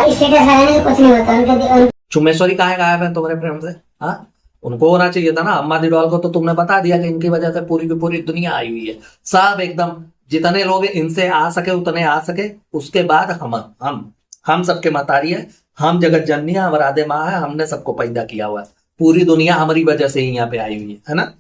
स्टेटस लगाने से कुछ नहीं होता। चुम्बेश्वरी कहाँ गायब है तुम्हारे प्रेम से? हाँ, उनको होना चाहिए था ना। अम्मा दी डॉल को तो तुमने बता दिया कि इनकी वजह से पूरी की पूरी दुनिया आई हुई है, सब एकदम जितने लोग इनसे आ सके उतने आ सके। उसके बाद हम सबके मतारी है, हम जगत जननी है, हमारा आदे माँ है, हमने सबको पैदा किया हुआ है, पूरी दुनिया हमारी वजह से ही यहाँ पे आई हुई है ना।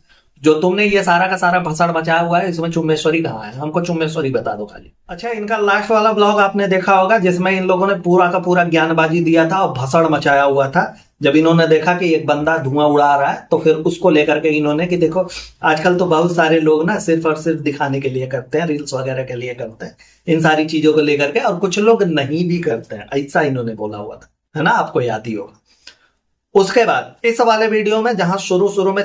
जो तुमने ये सारा का सारा भसड़ मचाया हुआ है, इसमें चुम्बेश्वरी कहाँ है? हमको चुम्बेश्वरी बता दो खाली। अच्छा, इनका लास्ट वाला ब्लॉग आपने देखा होगा जिसमें इन लोगों ने पूरा का पूरा ज्ञानबाजी दिया था और भसड़ मचाया हुआ था। जब इन्होंने देखा कि एक बंदा धुआं उड़ा रहा है, तो फिर उसको लेकर के इन्होंने कि देखो आजकल तो बहुत सारे लोग ना सिर्फ और सिर्फ दिखाने के लिए करते हैं, रील्स वगैरह के लिए करते हैं इन सारी चीजों को लेकर के, और कुछ लोग नहीं भी करते हैं, ऐसा इन्होंने बोला हुआ था, है ना, आपको याद ही होगा। उसके बाद इस वाले वीडियो में जहां शुरू में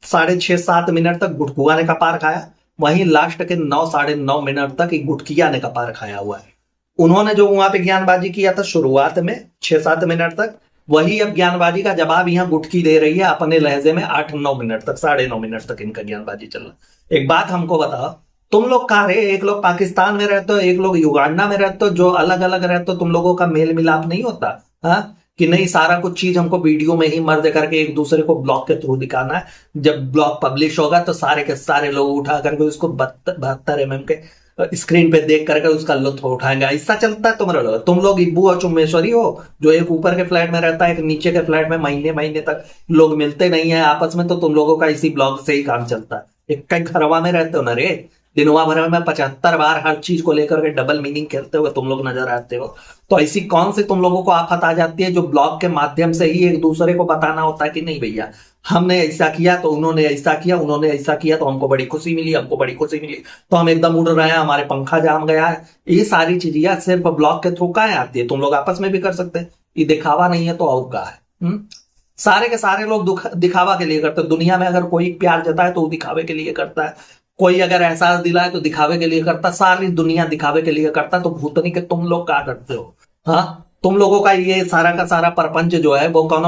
6.5-7 मिनट तक गुटकुआ ने कपार खाया, वहीं लास्ट के 9-9.5 मिनट तक गुटकिया ने कपार खाया हुआ है। उन्होंने जो वहां पे ज्ञानबाजी किया था शुरुआत में 6-7 मिनट तक, वही अब ज्ञानबाजी का जवाब यहाँ गुटकी दे रही है अपने लहजे में 8-9 मिनट तक, 9.5 मिनट तक इनका ज्ञानबाजी चल रहा। एक बात हमको बताओ, तुम लोग कहाँ रहे? एक लोग पाकिस्तान में रहते हो, एक लोग युगांडा में रहते हो, जो अलग अलग रहते हो, तुम लोगों का मेल मिलाप नहीं होता? हाँ, कि नहीं सारा कुछ चीज हमको वीडियो में ही मर्ज करके एक दूसरे को ब्लॉग के थ्रू दिखाना है, जब ब्लॉग पब्लिश होगा तो सारे के सारे लोग उठा करके उसको 72 mm के स्क्रीन पे देख करके उसका लुत्फ उठाएंगे। ऐसा चलता है तुम्हारा लोग? तुम लोग इब्बू और चुम्बेश्वरी हो, जो एक ऊपर के फ्लैट में रहता है, एक नीचे के फ्लैट में महीने महीने तक लोग मिलते नहीं है आपस में, तो तुम लोगों का इसी ब्लॉग से ही काम चलता है। एक कई खरवा में रहते हो ना रे, दिनवा भर में 75 बार हर चीज को लेकर के डबल मीनिंग खेलते हुए तुम लोग नजर आते हो। तो ऐसी कौन सी तुम लोगों को आफत आ जाती है जो ब्लॉग के माध्यम से ही एक दूसरे को बताना होता है कि नहीं भैया हमने ऐसा किया तो उन्होंने ऐसा किया, उन्होंने ऐसा किया तो हमको बड़ी खुशी मिली, हमको बड़ी खुशी मिली, तो हम एकदम उड़ रहे हैं, हमारे पंखा जाम गया है। ये सारी चीजें सिर्फ ब्लॉग के थ्रू का आती है, तुम लोग आपस में भी कर सकते हैं। ये दिखावा नहीं है तो और क्या है? सारे के सारे लोग दिखावा के लिए करते हैं। दुनिया में अगर कोई प्यार जताए तो वो दिखावे के लिए करता है, कोई अगर एहसास दिलाए तो दिखावे के लिए करता, सारी दुनिया दिखावे के लिए करता। तो भूतनी के तुम लोग क्या करते हो? हाँ, तुम लोगों का ये सारा का सारा परपंच जो है वो कौन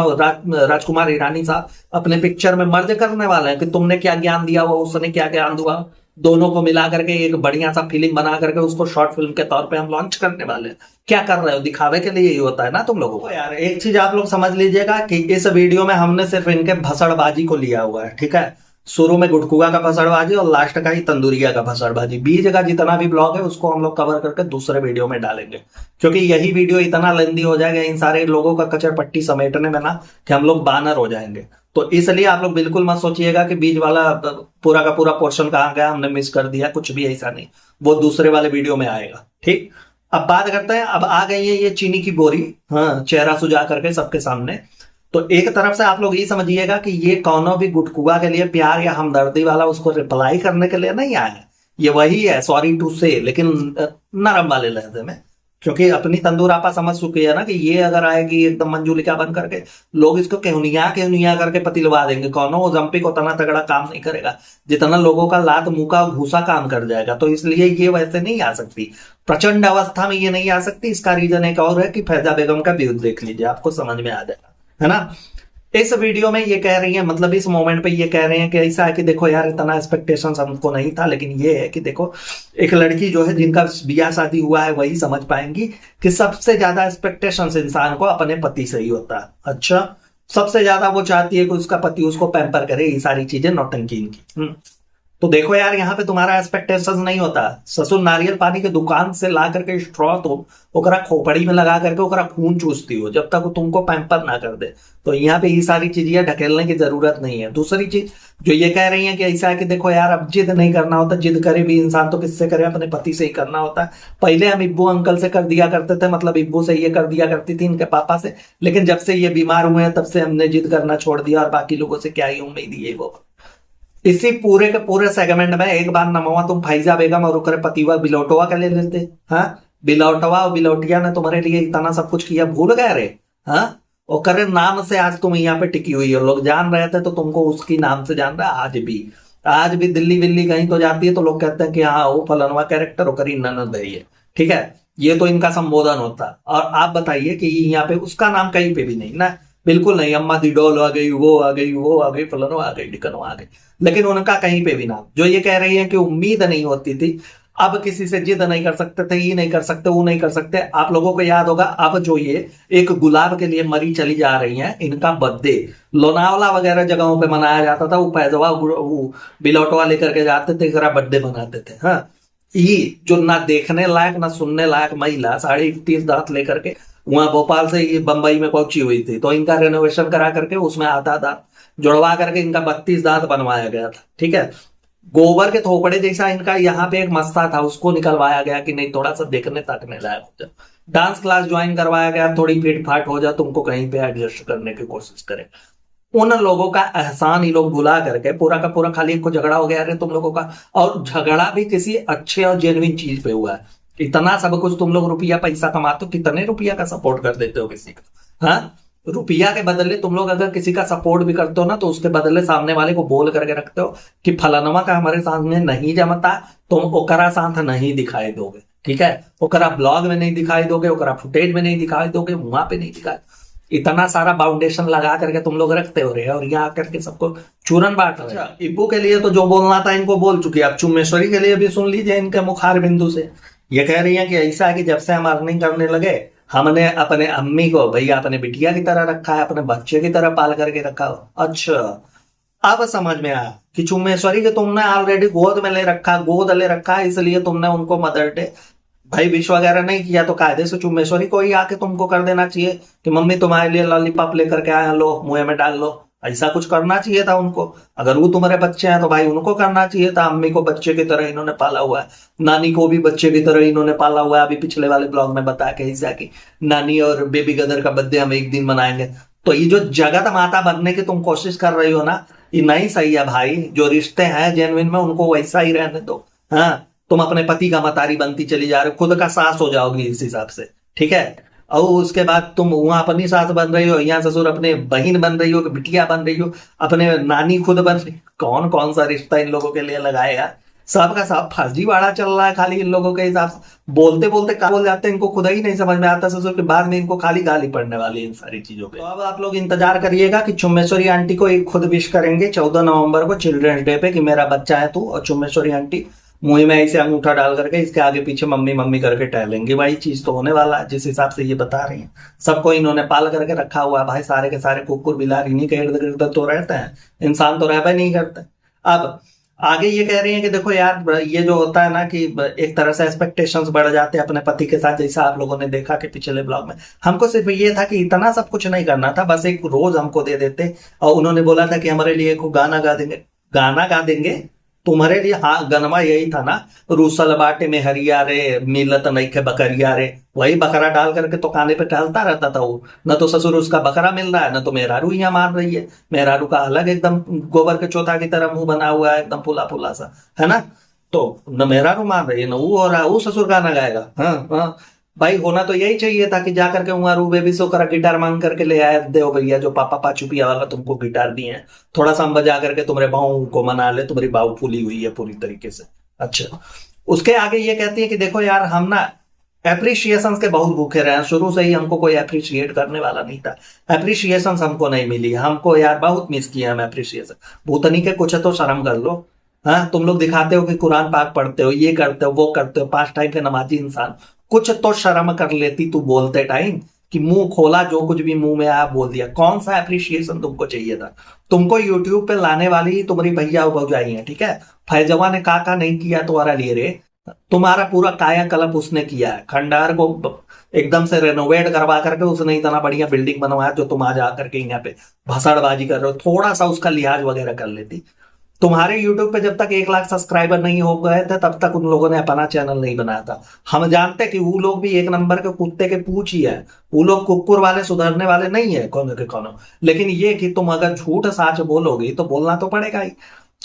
राजकुमार ईरानी साहब अपने पिक्चर में मर्ज करने वाले हैं कि तुमने क्या ज्ञान दिया हुआ, उसने क्या ज्ञान दिया, दोनों को मिला करके एक बढ़िया सा फिल्म बना करके उसको शॉर्ट फिल्म के तौर पे हम लॉन्च करने वाले हैं। क्या कर रहे हो? दिखावे के लिए ही होता है ना तुम लोगों को। यार एक चीज आप लोग समझ लीजिएगा कि इस वीडियो में हमने सिर्फ इनके भसड़बाजी को लिया हुआ है, ठीक है। शुरू में गुटकुआ का भसड़बाजी और लास्ट का ही तंदूरिया का भसड़बाजी, बीच का जितना भी ब्लॉग है उसको हम लोग कवर करके दूसरे वीडियो में डालेंगे, क्योंकि यही वीडियो इतना लेंदी हो जाएगा इन सारे लोगों का कचर पट्टी समेटने में ना कि हम लोग बानर हो जाएंगे। तो इसलिए आप लोग बिल्कुल मत सोचिएगा कि बीच वाला पूरा का पूरा पोर्शन कहाँ गया, हमने मिस कर दिया, कुछ भी ऐसा नहीं, वो दूसरे वाले वीडियो में आएगा। ठीक, अब बात करते हैं, अब आ गई है ये चीनी की बोरी, हाँ, चेहरा सुझा करके सबके सामने। तो एक तरफ से आप लोग ये समझिएगा कि ये कौनो भी गुटकुआ के लिए प्यार या हमदर्दी वाला उसको रिप्लाई करने के लिए नहीं आया है, ये वही है, सॉरी टू से, लेकिन नरम वाले लहजे में, क्योंकि अपनी तंदूर आपा समझ चुकी है ना कि ये अगर आएगी एकदम मंजूलिका बन करके, लोग इसको केहुनिया केहुनिया करके पतिलवा देंगे, कौनो ओलंपिक उतना तगड़ा काम नहीं करेगा जितना लोगों का लात मुका घूसा काम कर जाएगा। तो इसलिए ये वैसे नहीं आ सकती, प्रचंड अवस्था में ये नहीं आ सकती। इसका रीजन एक और है कि फैजा बेगम का व्यूज देख लीजिए, आपको समझ में आ जाएगा, है ना। इस वीडियो में ये कह रही है, मतलब इस मोमेंट पे ये कह रहे हैं कि ऐसा है कि देखो यार, इतना एक्सपेक्टेशंस हमको नहीं था, लेकिन ये है कि देखो एक लड़की जो है जिनका ब्याह शादी हुआ है वही समझ पाएंगी कि सबसे ज्यादा एक्सपेक्टेशंस इंसान को अपने पति से ही होता है। अच्छा, सबसे ज्यादा वो चाहती है कि उसका पति उसको पैम्पर करे, ये सारी चीजें नौटंकी इनकी। तो देखो यार, यहाँ पे तुम्हारा एक्सपेक्टेशन नहीं होता, ससुर नारियल पानी के दुकान से ला करके स्ट्रॉ तो ओकरा खोपड़ी में लगा करके ओकरा खून चूसती हो जब तक वो तुमको पैम्पर ना कर दे। तो यहाँ पे ये सारी चीजें ढकेलने की जरूरत नहीं है। दूसरी चीज जो ये कह रही है कि ऐसा है कि देखो यार, अब जिद नहीं करना होता, जिद करे भी इंसान तो किससे करे, अपने पति से ही करना होता है। पहले हम इब्बू अंकल से कर दिया करते थे, मतलब इब्बू से ये कर दिया करती थी इनके पापा से, लेकिन जब से ये बीमार हुए हैं तब से हमने जिद करना छोड़ दिया, और बाकी लोगों से क्या ही उम्मीद है वो। इसी पूरे के पूरे सेगमेंट में एक बार नमवा तुम फैजा बेगम और उनके पतिवा बिलौटवा का ले लेते। हाँ, बिलौटवा और बिलौटिया ने तुम्हारे लिए इतना सब कुछ किया, भूल गए रे। हाँ, और करे नाम से आज तुम यहाँ पे टिकी हुई हो, लोग जान रहे थे तो तुमको उसकी नाम से जान रहा है। आज भी दिल्ली विल्ली कहीं तो जाती है तो लोग कहते हैं कि हाँ वो फलनवा कैरेक्टर और करी ननद है ये, ठीक है, ये तो इनका संबोधन होता। और आप बताइए कि यहाँ पे उसका नाम कहीं पे भी नहीं ना, बिल्कुल नहीं। अम्मा डिडोल आ गई, वो आ गई, वो आ गई, फलानो आ गई, डिकनो आ गई, लेकिन उनका कहीं पे भी नाम। जो ये कह रही है कि उम्मीद नहीं होती थी, अब किसी से जिद नहीं कर सकते थे, ये नहीं कर सकते, वो नहीं कर सकते। आप लोगों को याद होगा, अब जो ये एक गुलाब के लिए मरी चली जा रही हैं, इनका बर्थडे लोनावला वगैरह जगहों पे मनाया जाता था, वो पैदवा वो बिलौटवा लेकर के जाते थे, बर्थडे मनाते थे। हाँ, ये जो ना देखने लायक ना सुनने लायक महिला 31.5 दांत लेकर के वहां भोपाल से ये बंबई में पहुंची हुई थी, तो इनका रेनोवेशन करा करके उसमें आधा दांत जुड़वा करके इनका 32 दांत बनवाया गया था। ठीक है, गोबर के थोपड़े जैसा इनका यहाँ पे एक मस्ता था, उसको निकलवाया गया कि नहीं थोड़ा सा देखने ताकने लायक हो जाए। डांस क्लास ज्वाइन करवाया गया, थोड़ी पीट फाट हो जाए, तुमको कहीं पे एडजस्ट करने की कोशिश करे। उन लोगों का एहसान ये लोग भुला करके पूरा का पूरा खाली इनको झगड़ा हो गया अरे तुम लोगों का, और झगड़ा भी किसी अच्छे और जेन्युइन चीज पे हुआ है। इतना सब कुछ तुम लोग रुपया पैसा कमाते हो, कितने रुपया का सपोर्ट कर देते हो किसी का। हाँ, रुपया के बदले तुम लोग अगर किसी का सपोर्ट भी करते हो ना, तो उसके बदले सामने वाले को बोल करके रखते हो कि फलानवा का हमारे सामने नहीं जमता, तुम ओकरा साथ नहीं दिखाई दोगे। ठीक है, ओकरा ब्लॉग में नहीं दिखाई दोगे, ओकरा फुटेज में नहीं दिखाई दोगे, वहां पे नहीं दिखाई। इतना सारा फाउंडेशन लगा करके तुम लोग रखते हो रहे, और यहाँ आकर के सबको चूरन बांट रहे। अच्छा, इब्बू के लिए तो जो बोलना था इनको बोल चुकी, अब चुम्मेश्वरी के लिए भी सुन लीजिए इनके मुखार बिंदु से। ये कह रही है कि ऐसा है कि जब से हम अर्निंग करने लगे, हमने अपने अम्मी को भैया अपने बिटिया की तरह रखा है, अपने बच्चे की तरह पाल करके रखा हो। अच्छा, अब समझ में आया कि चुम्मेश्वरी के तुमने ऑलरेडी गोद में ले रखा, गोद ले रखा है, इसलिए तुमने उनको मदर डे भाई विश वगैरह नहीं किया, तो कायदे से चुम्मेश्वरी को ही आके तुमको कर देना चाहिए कि मम्मी तुम्हारे लिए लॉलीपॉप लेकर के आया, लो मुंह में डाल लो। ऐसा कुछ करना चाहिए था उनको। अगर वो तुम्हारे बच्चे हैं तो भाई उनको करना चाहिए था। अम्मी को बच्चे की तरह इन्होंने पाला हुआ है, नानी को भी बच्चे की तरह इन्होंने पाला हुआ है। अभी पिछले वाले ब्लॉग में बताया कि ऐसा कि नानी और बेबी गदर का बर्थडे हम एक दिन मनाएंगे। तो ये जो जगत माता बनने की तुम कोशिश कर रही हो ना, ये नहीं सही है भाई। जो रिश्ते हैं जेन्युइन में उनको वैसा ही रहने दो। हाँ, तुम अपने पति का मतारी बनती चली जा रहे हो, खुद का सास हो जाओगी इस हिसाब से। ठीक है, और उसके बाद तुम वहां अपनी सास बन रही हो, यहाँ ससुर अपने बहन बन रही हो, बिटिया बन रही हो, अपने नानी खुद बन रही। कौन कौन सा रिश्ता इन लोगों के लिए लगाएगा? सबका सब फर्जीवाड़ा चल रहा है खाली इन लोगों के हिसाब से। बोलते बोलते क्या बोल जाते हैं, इनको खुद ही नहीं समझ में आता। ससुर के बाद में इनको खाली गाली पड़ने वाली है इन सारी चीजों पे। तो अब आप लोग इंतजार करिएगा कि चुम्मेश्वरी आंटी को एक खुद विश करेंगे 14 नवंबर को चिल्ड्रंस डे पे कि मेरा बच्चा है तू, और चुम्मेश्वरी आंटी मुंह में ऐसे अंगूठा डाल करके इसके आगे पीछे मम्मी मम्मी करके टहलेंगे। वही चीज तो होने वाला है जिस हिसाब से ये बता रही हैं। सबको इन्होंने पाल करके रखा हुआ है भाई, सारे के सारे कुकुर बिलार इन्हीं के इर्द गिर्द तो रहते हैं, इंसान तो रह नहीं करते। अब आगे ये कह रही हैं कि देखो यार, ये जो होता है ना कि एक तरह से एक्सपेक्टेशंस बढ़ जाते हैं अपने पति के साथ, जैसा आप लोगों ने देखा कि पिछले ब्लॉग में हमको सिर्फ ये था कि इतना सब कुछ नहीं करना था, बस एक रोज हमको दे देते। और उन्होंने बोला था कि हमारे लिए एक गाना गा देंगे, गाना गा देंगे तुम्हारे लिए। हाँ, गनमा यही था ना, रूसल बाटे में हरिया रे, मिलत नईखे बकरिया रे। वही बकरा डाल करके तो काने पे टहलता रहता था वो। न तो ससुर उसका बकरा मिल रहा है, न तो मेहरारू यहाँ मार रही है। मेहरारू का अलग एकदम गोबर के चोथा की तरह मुंह बना हुआ है, एकदम फूला फूला सा, है ना। तो न मेहरारू मार रही है, न वो हो रहा है, वो ससुर गाना गाएगा। हाँ हाँ, भाई होना तो यही चाहिए था कि जा करके वहां रू बेबी सो करा गिटार मांग करके ले आया, दो भैया जो पापा पाचुपिया वाला तुमको गिटार दिए हैं, थोड़ा सा हम बजा करके तुम्हारे बाहों को मना ले, तुम्हारी बाहू फूली हुई है पूरी तरीके से। अच्छा, उसके आगे ये कहती है कि देखो यार, हम ना एप्रिशिएशन के बहुत भूखे रहे हैं, शुरू से ही हमको कोई अप्रिशिएट करने वाला नहीं था। एप्रिशिएशन हमको नहीं मिली, हमको यार बहुत मिस किया हम एप्रिशिएशन। भूतनी के कुछ तो शर्म कर लो। हाँ, तुम लोग दिखाते हो कि कुरान पाक पढ़ते हो, ये करते हो, वो करते हो, 5 टाइम के नमाजी इंसान, कुछ तो शर्म कर लेती तू बोलते टाइम, कि मुंह खोला जो कुछ भी मुंह में आया बोल दिया। कौन सा एप्रिशिएशन तुमको चाहिए था? तुमको यूट्यूब पे लाने वाली ही तुम्हारी भैया भौजाई है, ठीक है। फैजवा ने का नहीं किया तुम्हारा लिए रे। तुम्हारा पूरा कायाकल्प उसने किया है, खंडहर को एकदम से रेनोवेट करवा करके उसने इतना बढ़िया बिल्डिंग बनवाया, जो तुम आज आकर के यहाँ पे भसड़बाजी कर रहे हो। थोड़ा सा उसका लिहाज वगैरह कर लेती। तुम्हारे YouTube पे जब तक 1 लाख सब्सक्राइबर नहीं हो गए थे, तब तक उन लोगों ने अपना चैनल नहीं बनाया था। हम जानते कि वो लोग भी एक नंबर के कुत्ते के पूछ ही है, वो लोग कुकुर वाले सुधरने वाले नहीं है कौन के कौन। लेकिन ये कि तुम अगर झूठ साच बोलोगी तो बोलना तो पड़ेगा ही।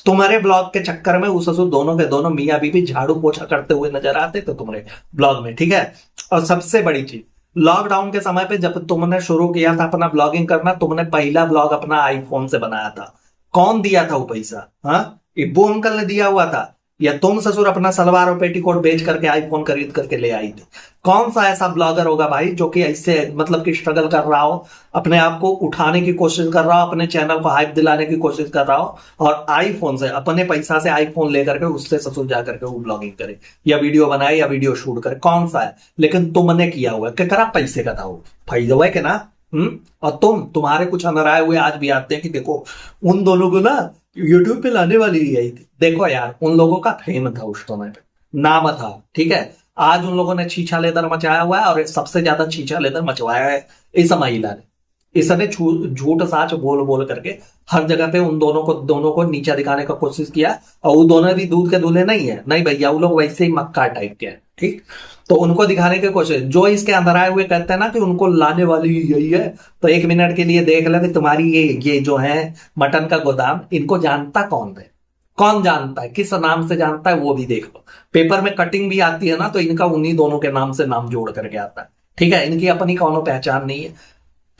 तुम्हारे ब्लॉग के चक्कर में उस ससुर दोनों के दोनों मियाँ बीवी झाड़ू पोछा करते हुए नजर आते थे तुम्हारे ब्लॉग में, ठीक है। और सबसे बड़ी चीज, लॉकडाउन के समय पे जब तुमने शुरू किया था अपना ब्लॉगिंग करना, तुमने पहला ब्लॉग अपना आईफोन से बनाया था। कौन दिया था वो पैसा? हाँ, इब्बू अंकल ने दिया हुआ था, या तुम ससुर अपना सलवार और पेटीकोट बेच करके आईफोन खरीद करके ले आई थी? कौन सा ऐसा ब्लॉगर होगा भाई जो कि ऐसे मतलब कि स्ट्रगल कर रहा हो, अपने आप को उठाने की कोशिश कर रहा हो, अपने चैनल को हाइप दिलाने की कोशिश कर रहा हो, और आईफोन से अपने पैसा से आईफोन लेकर के उससे ससुर जाकर के वो ब्लॉगिंग करे या वीडियो बनाए या वीडियो शूट करे? कौन सा है? लेकिन तुमने किया हुआ है, करा पैसे का था वो, फायदा हुआ के ना। और तुम्हारे कुछ अनराए हुए आज भी आते हैं कि देखो उन दोनों को ना यूट्यूब पे लाने वाली ही आई थी। देखो यार, उन लोगों का फेम था उस समय पे, नाम था, ठीक है। आज उन लोगों ने छीछा लेदर मचाया हुआ है, और सबसे ज्यादा छीछा लेदर मचवाया है इस महिला ने। इसने झूठ साच बोल बोल करके हर जगह पे उन दोनों को नीचा दिखाने का कोशिश किया। और वो दोनों भी दूध के दूल्हे नहीं है, नहीं भैया, वो लोग वैसे ही मक्का टाइप के हैं, ठीक। तो उनको दिखाने की कोशिश, जो इसके अंदर आए हुए कहते हैं ना कि उनको लाने वाली यही है, तो 1 मिनट के लिए देख ले कि तुम्हारी ये जो है मटन का गोदाम, इनको जानता कौन है? कौन जानता है, किस नाम से जानता है, वो भी देख लो। पेपर में कटिंग भी आती है ना, तो इनका उन्हीं दोनों के नाम से नाम जोड़ करके आता है, ठीक है। इनकी अपनी कौनो पहचान नहीं है।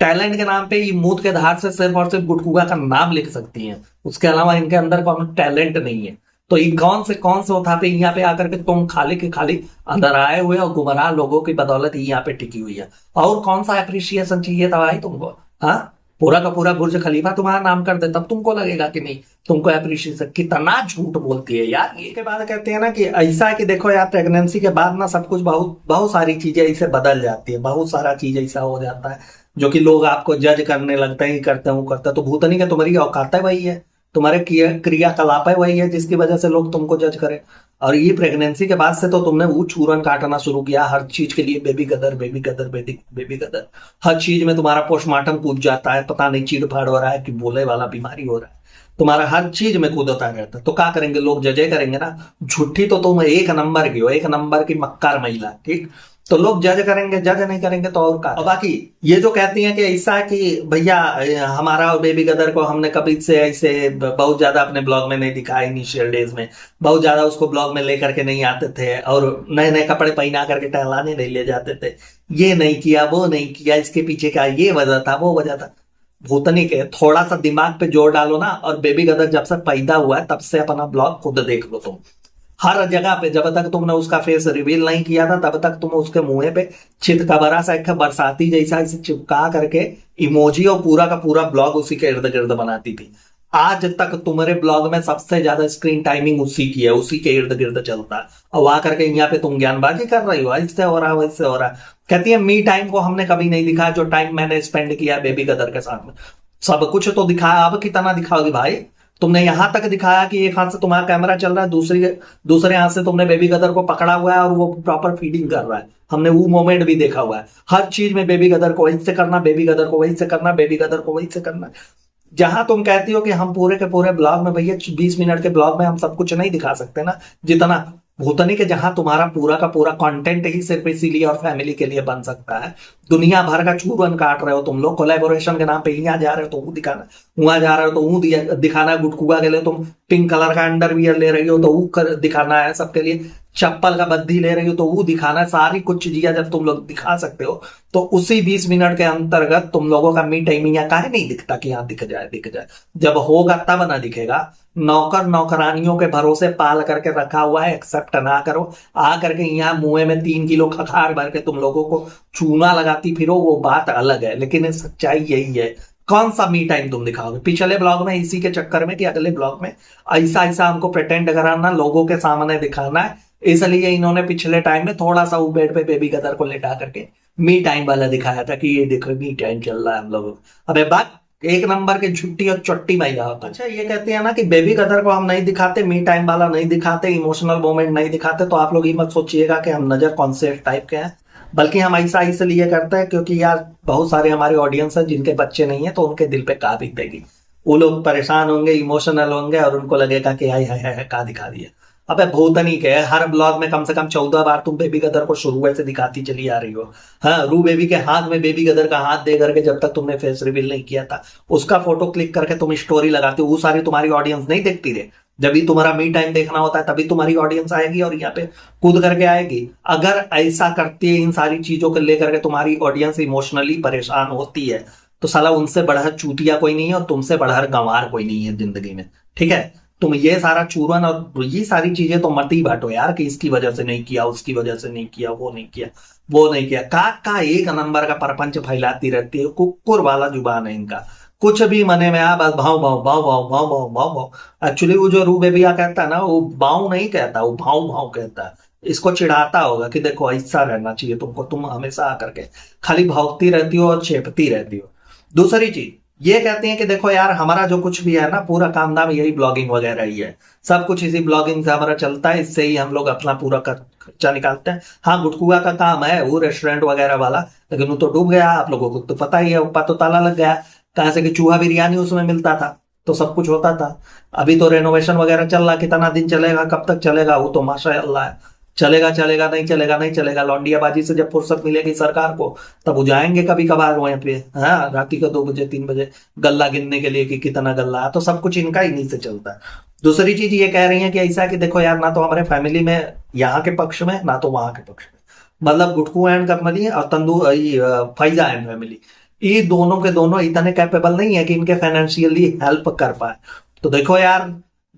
टैलेंट के नाम पे ये मूत के धार से सिर्फ और सिर्फ गुटकुगा का नाम लिख सकती हैं, उसके अलावा इनके अंदर कौन टैलेंट नहीं है। तो ये कौन से उठा पे यहाँ पे आकर के तुम खाली के खाली अंदर आए हुए और गुमराह लोगों की बदौलत ही यहाँ पे टिकी हुई है। और कौन सा अप्रिशिएशन चाहिए था भाई तुमको? हाँ, पूरा का पूरा बुर्ज खलीफा तुम्हारा नाम कर दे, तब तुमको लगेगा कि नहीं तुमको अप्रिशिएशन। कितना झूठ बोलती है यार ये। के बाद कहते हैं ना कि ऐसा है कि देखो यार, प्रेगनेंसी के बाद ना सब कुछ बहुत बहुत सारी चीजें ऐसे बदल जाती है, बहुत सारा चीज ऐसा हो जाता है जो कि लोग आपको जज करने लगते हैं, करते हैं वो करता है। तो भूतनी का तुम्हारी औकात है वही है, तुम्हारे क्रियाकलाप है वही है जिसकी वजह से लोग तुमको जज करें। और ये प्रेगनेंसी के बाद से तो तुमने वो चूरन काटना शुरू किया हर चीज के लिए, बेबी गदर बेबी गदर बेबी गदर। हर चीज में तुम्हारा पोस्टमार्टम कूद जाता है, पता नहीं चीड़ फाड़ हो रहा है कि बोले वाला बीमारी हो रहा है, तुम्हारा हर चीज में कूदता रहता है। तो क्या करेंगे लोग? जजे करेंगे ना। झूठी तो तुम 1 नंबर की हो, 1 नंबर की मक्कार महिला, ठीक। तो लोग जज करेंगे, जज नहीं करेंगे तो और क्या। और बाकी ये जो कहती हैं कि ऐसा है कि भैया हमारा और बेबी गदर को हमने कभी से ऐसे बहुत ज्यादा अपने ब्लॉग में नहीं दिखाया, इनिशियल डेज में बहुत ज्यादा उसको ब्लॉग में लेकर के नहीं आते थे, और नए नए कपड़े पहना करके टहलाने नहीं ले जाते थे, ये नहीं किया वो नहीं किया, इसके पीछे का ये वजह था वो वजह था। भूतनी के थोड़ा सा दिमाग पे जोर डालो ना, और बेबी गदर जब से पैदा हुआ है तब से अपना ब्लॉग खुद देख लो तुम। हर जगह पे जब तक तुमने उसका फेस रिवील नहीं किया था, तब तक तुम उसके मुंह पे चित का बड़ा सा एक बरसाती जैसा इसे चिपका करके इमोजी और पूरा का पूरा ब्लॉग उसी के इर्द गिर्द बनाती थी। आज तक तुम्हारे ब्लॉग में सबसे ज्यादा स्क्रीन टाइमिंग उसी की है, उसी के इर्द गिर्द चलता है। और वहां करके यहाँ पे तुम ज्ञानबाजी कर रही हो, इससे हो रहा वैसे हो रहा। कहती है मी टाइम को हमने कभी नहीं दिखाया, जो टाइम मैंने स्पेंड किया बेबी गदर के साथ में सब कुछ तो दिखाया। अब कितना दिखाओगी भाई? तुमने यहां तक दिखाया कि एक हाथ से तुम्हारा कैमरा चल रहा है, दूसरे हाथ से तुमने बेबी गदर को पकड़ा हुआ है और वो प्रॉपर फीडिंग कर रहा है। हमने वो मोमेंट भी देखा हुआ है। हर चीज में बेबी गदर को वहीं से करना, बेबी गदर को वहीं से करना, बेबी गदर को वहीं से करना। जहां तुम कहती हो कि हम पूरे के पूरे ब्लॉग में, भैया 20 मिनट के ब्लॉग में हम सब कुछ नहीं दिखा सकते ना, जितना भूतनी के जहां तुम्हारा पूरा का पूरा कंटेंट ही सिर्फ इसीलिए और फैमिली के लिए बन सकता है। दुनिया भर का चूरन काट रहे हो तुम लोग कोलैबोरेशन के नाम पे, यहाँ जा रहे हो तो वो दिखाना, वहां जा रहे हो तो वो दिखाना है। गुटकुआ के लिए तुम पिंक कलर का अंडरवियर ले रही हो तो वो दिखाना है सबके लिए, चप्पल का बद्दी ले रही हो तो वो दिखाना है। सारी कुछ चीजें जब तुम लोग दिखा सकते हो तो उसी 20 मिनट के अंतर्गत तुम लोगों का मी टाइम यहाँ काहे नहीं दिखता कि यहाँ दिख जाए। जब होगा तब ना दिखेगा। नौकर नौकरानियों के भरोसे पाल करके रखा हुआ है, एक्सेप्ट ना करो। आ करके यहाँ मुंह में 3 किलो खखार भर के तुम लोगों को चूना लगाती फिरो, वो बात अलग है, लेकिन सच्चाई यही है। कौन सा मी टाइम तुम दिखाओगे? पिछले ब्लॉग में इसी के चक्कर में कि अगले ब्लॉग में ऐसा ऐसा हमको प्रिटेंड कराना, लोगों के सामने दिखाना है, इसलिए इन्होंने पिछले टाइम में थोड़ा सा वो बेड पे बेबी गदर को लेटा करके मी टाइम वाला दिखाया था कि ये देखो मी टाइम चल रहा है हम लोगों। अबे बात एक नंबर की छुट्टी और चट्टी महिला होता। अच्छा, ये कहते हैं ना कि बेबी गदर को हम नहीं दिखाते, मी टाइम वाला नहीं दिखाते, इमोशनल मोमेंट नहीं दिखाते, तो आप लोग ये मत सोचिएगा कि हम नजर कौन से टाइप के हैं, बल्कि हम ऐसा इसलिए करते हैं क्योंकि यार बहुत सारे हमारे ऑडियंस हैं जिनके बच्चे नहीं है, तो उनके दिल पे का बीतेगी, वो लोग परेशान होंगे, इमोशनल होंगे और उनको लगेगा कि हाय हाय हाय का दिखा दिया। अबे भूतनी के हर ब्लॉग में कम से कम 14 बार तुम बेबी गदर को शुरू से दिखाती चली आ रही हो। हाँ, रू बेबी के हाथ में बेबी गदर का हाथ दे करके जब तक तुमने फेस रिवील नहीं किया था उसका फोटो क्लिक करके तुम स्टोरी लगाती हो, वो सारी तुम्हारी ऑडियंस नहीं देखती रे। जब भी तुम्हारा मी टाइम देखना होता है तभी तुम्हारी ऑडियंस आएगी और यहाँ पे कूद करके आएगी। अगर ऐसा करती है इन सारी चीजों को लेकर के तुम्हारी ऑडियंस इमोशनली परेशान होती है तो साला उनसे बढ़कर चूतिया कोई नहीं है और तुमसे बढ़कर गंवार कोई नहीं है जिंदगी में। ठीक है, तुम ये सारा चूरन और ये सारी चीजें तो मत ही बांटो यार कि इसकी वजह से नहीं किया, उसकी वजह से नहीं किया, वो नहीं किया, वो नहीं किया। का एक नंबर का परपंच फैलाती रहती है, कुकुर वाला जुबान है इनका। कुछ भी मने में आ बस भाव भाव भाव भाव भाव भाव भाव भाव। एक्चुअली वो जो रू बेबिया कहता है ना, वो भाव नहीं कहता, वो भाव भाव कहता है। इसको चिढ़ाता होगा कि देखो ऐसा रहना चाहिए तुमको, तुम हमेशा आकर के खाली भागती रहती हो और चेपती रहती हो। दूसरी चीज ये कहते हैं कि देखो यार हमारा जो कुछ भी है ना पूरा काम धाम यही ब्लॉगिंग वगैरह ही है, सब कुछ इसी ब्लॉगिंग से हमारा चलता है, इससे ही हम लोग अपना पूरा खर्चा निकालते हैं। हाँ, गुटकुआ का काम है वो रेस्टोरेंट वगैरह वाला, लेकिन वो तो डूब गया, आप लोगों को तो पता ही है, ऊपर तो ताला लग गया। कहां से कि चूहा बिरयानी उसमें मिलता था तो सब कुछ होता था। अभी तो रेनोवेशन वगैरह चल रहा, कितना दिन चलेगा, कब तक चलेगा, वो तो माशाअल्लाह है। चलेगा चलेगा नहीं चलेगा नहीं चलेगा। लौंडियाबाजी से जब फुर्सत मिलेगी सरकार को तब वो जाएंगे कभी कभार वहां पे, हाँ, रात को 2 बजे 3 बजे गल्ला गिनने के लिए कि कितना गल्ला है। तो सब कुछ इनका ही नहीं से चलता है। दूसरी चीज ये कह रही है कि ऐसा कि देखो यार ना तो हमारे फैमिली में यहाँ के पक्ष में ना तो वहां के पक्ष में, मतलब गुटकू एंड कंपनी और फैजा एंड फैमिली, ये दोनों के दोनों इतने कैपेबल नहीं है कि इनके फाइनेंशियली हेल्प कर पाए। तो देखो यार,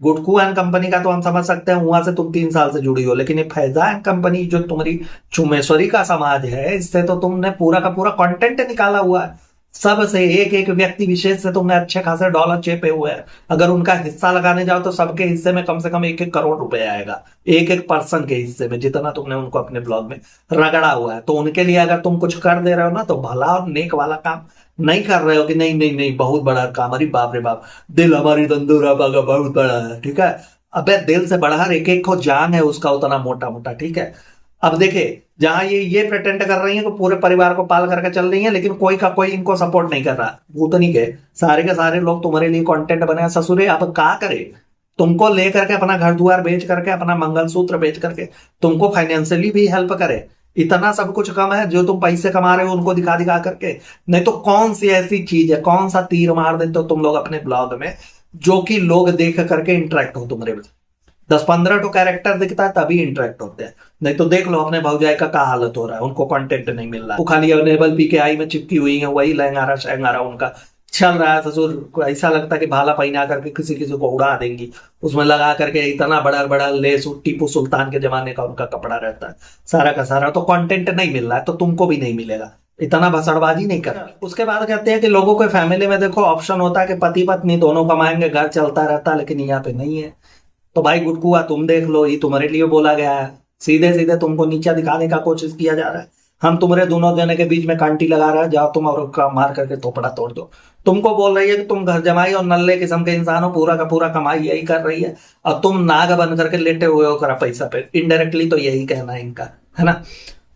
गुटकू एंड कंपनी का तो हम समझ सकते हैं, वहां से तुम 3 साल से जुड़ी हो, लेकिन ये फैजा एंड कंपनी जो तुम्हारी चुमेश्वरी का समाज है, इससे तो तुमने पूरा का पूरा कंटेंट निकाला हुआ है। सब से एक एक व्यक्ति विशेष से तुमने अच्छे खासे डॉलर चेपे हुए हैं। अगर उनका हिस्सा लगाने जाओ तो सबके हिस्से में कम से कम 1-1 करोड़ रुपए आएगा, एक एक पर्सन के हिस्से में, जितना तुमने उनको अपने ब्लॉग में रगड़ा हुआ है। तो उनके लिए अगर तुम कुछ कर दे रहे हो ना तो भला और नेक वाला काम नहीं कर रहे हो कि नहीं नहीं नहीं बहुत बड़ा काम, अरे बाप रे बाप, दिल हमारी तंदूरा बागा बहुत बड़ा है। ठीक है, अबे दिल से बढ़ा एक एक को जान है उसका उतना मोटा मोटा। ठीक है, अब देखे जहां ये प्रेटेंड कर रही है कि पूरे परिवार को पाल करके चल रही है, लेकिन कोई का कोई इनको सपोर्ट नहीं कर रहा। वो तो नहीं के सारे लोग तुम्हारे लिए कंटेंट बने, ससुरे अब क्या करे, तुमको लेकर के अपना घर द्वार बेच करके, अपना मंगलसूत्र बेच करके तुमको फाइनेंशियली भी हेल्प करे। इतना सब कुछ कम है जो तुम पैसे कमा रहे हो उनको दिखा दिखा करके? नहीं तो कौन सी ऐसी चीज है, कौन सा तीर मार देते हो तुम लोग अपने ब्लॉग में जो कि लोग देख करके इंटरेक्ट हो तुम्हारे? 10-15 तो कैरेक्टर दिखता है तभी इंटरेक्ट होते हैं। नहीं तो देख लो अपने भौजाई का क्या हालत हो रहा है, उनको कंटेंट नहीं मिल रहा है, वो खाली अवेलेबल PKI में चिपकी हुई है, वही लहंगारा शहंगारा उनका चल रहा है। ससुर को ऐसा लगता है कि भाला पहना करके किसी किसी को उड़ा देंगी, उसमें लगा करके इतना बड़ा बड़ा लेस, टीपू सुल्तान के जमाने का उनका कपड़ा रहता है सारा का सारा। तो कंटेंट नहीं मिल रहा है तो तुमको भी नहीं मिलेगा, इतना भसड़बाजी नहीं कर। उसके बाद कहते हैं कि लोगों के फैमिली में देखो ऑप्शन होता है कि पति पत्नी दोनों कमाएंगे, घर चलता रहता है, लेकिन यहाँ पे नहीं है। तो भाई गुटकुआ तुम देख लो, ये तुम्हारे लिए बोला गया है, सीधे सीधे तुमको नीचा दिखाने का कोशिश किया जा रहा है। हम तुम्हारे दोनों जने के बीच में कांटी लगा रहा है, जाओ तुम और उसका मार करके थोपड़ा तोड़ दो। तुमको बोल रही है कि तुम घर जमाई और नल्ले किस्म के इंसान हो, पूरा का पूरा कमाई यही कर रही है और तुम नाग बन करके लेटे हुए हो करा पैसा पे। इनडायरेक्टली तो यही कहना है इनका, है ना।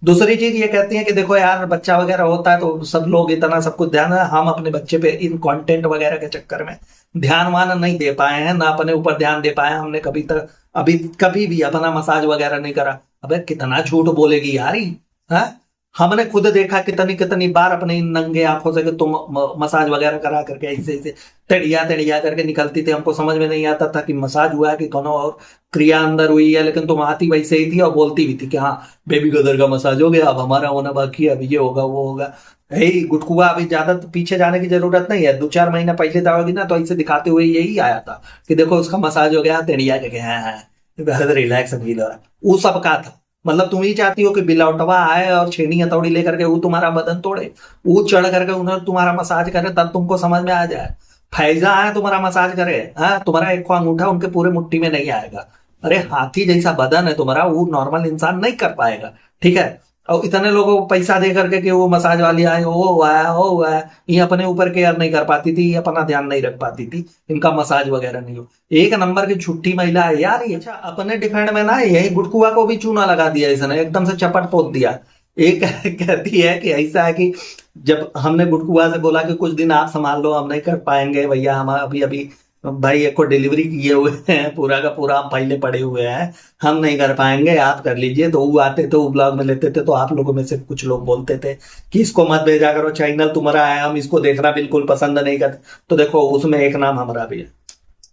दूसरी चीज ये कहती है कि देखो यार बच्चा वगैरह होता है तो सब लोग इतना सब कुछ ध्यान है, हम अपने बच्चे पे इन कंटेंट वगैरह के चक्कर में ध्यान वान नहीं दे पाए हैं, ना अपने ऊपर ध्यान दे पाए हैं। हमने कभी तक अभी कभी भी अपना मसाज वगैरह नहीं करा। अबे कितना झूठ बोलेगी यार ये, हाँ? हमने खुद देखा कितनी कितनी बार अपने इन नंगे आंखों से कि तुम मसाज वगैरह करा करके ऐसे ऐसे टेढ़िया टेढ़िया करके निकलती थी। हमको समझ में नहीं आता था कि मसाज हुआ है कि कोनो और क्रिया अंदर हुई है, लेकिन तुम आती वैसे ही थी और बोलती भी थी कि हाँ बेबी गदर का मसाज हो गया, अब हमारा होना बाकी है, अब ये होगा वो होगा। यही गुटकुआ, अभी ज्यादा पीछे जाने की जरूरत नहीं है, 2-4 महीना पहले जाओगी ना तो ऐसे दिखाते हुए यही आया था कि देखो उसका मसाज हो गया, टेढ़िया के हाँ रिलैक्स फील हो रहा है। वो सब का था। मतलब तुम ही चाहती हो कि बिलौटवा आए और छेनी हथौड़ी लेकर के वो तुम्हारा बदन तोड़े, वो चढ़ करके उन्हें तुम्हारा मसाज करे, तब तुमको समझ में आ जाए। फैजा आए तुम्हारा मसाज करे, हाँ तुम्हारा एक अंगूठा उनके पूरे मुट्ठी में नहीं आएगा। अरे हाथी जैसा बदन है तुम्हारा, वो नॉर्मल इंसान नहीं कर पाएगा, ठीक है। और इतने लोगों को पैसा दे करके कि वो मसाज वाली आए, वो आया वो आया, ये अपने ऊपर केयर नहीं कर पाती थी, ये अपना ध्यान नहीं रख पाती थी, इनका मसाज वगैरह नहीं हो। एक नंबर की छुट्टी महिला है यार ये। अच्छा अपने डिफेंड में ना यही गुटकुआ को भी चूना लगा दिया इसने, एकदम से चपट पोत दिया। एक कहती है कि ऐसा है कि जब हमने गुटकुआ से बोला कि कुछ दिन आप संभाल लो, हम नहीं कर पाएंगे भैया, हम अभी अभी भाई एक को डिलीवरी किए हुए हैं, पूरा का पूरा हम पहले पड़े हुए हैं, हम नहीं कर पाएंगे, आप कर लीजिए। तो वो आते थे, वो ब्लॉग में लेते थे, तो आप लोगों में से कुछ लोग बोलते थे कि इसको मत भेजा करो, चैनल तुम्हारा है, हम इसको देखना बिल्कुल पसंद नहीं करते। तो देखो उसमें एक नाम हमारा भी है,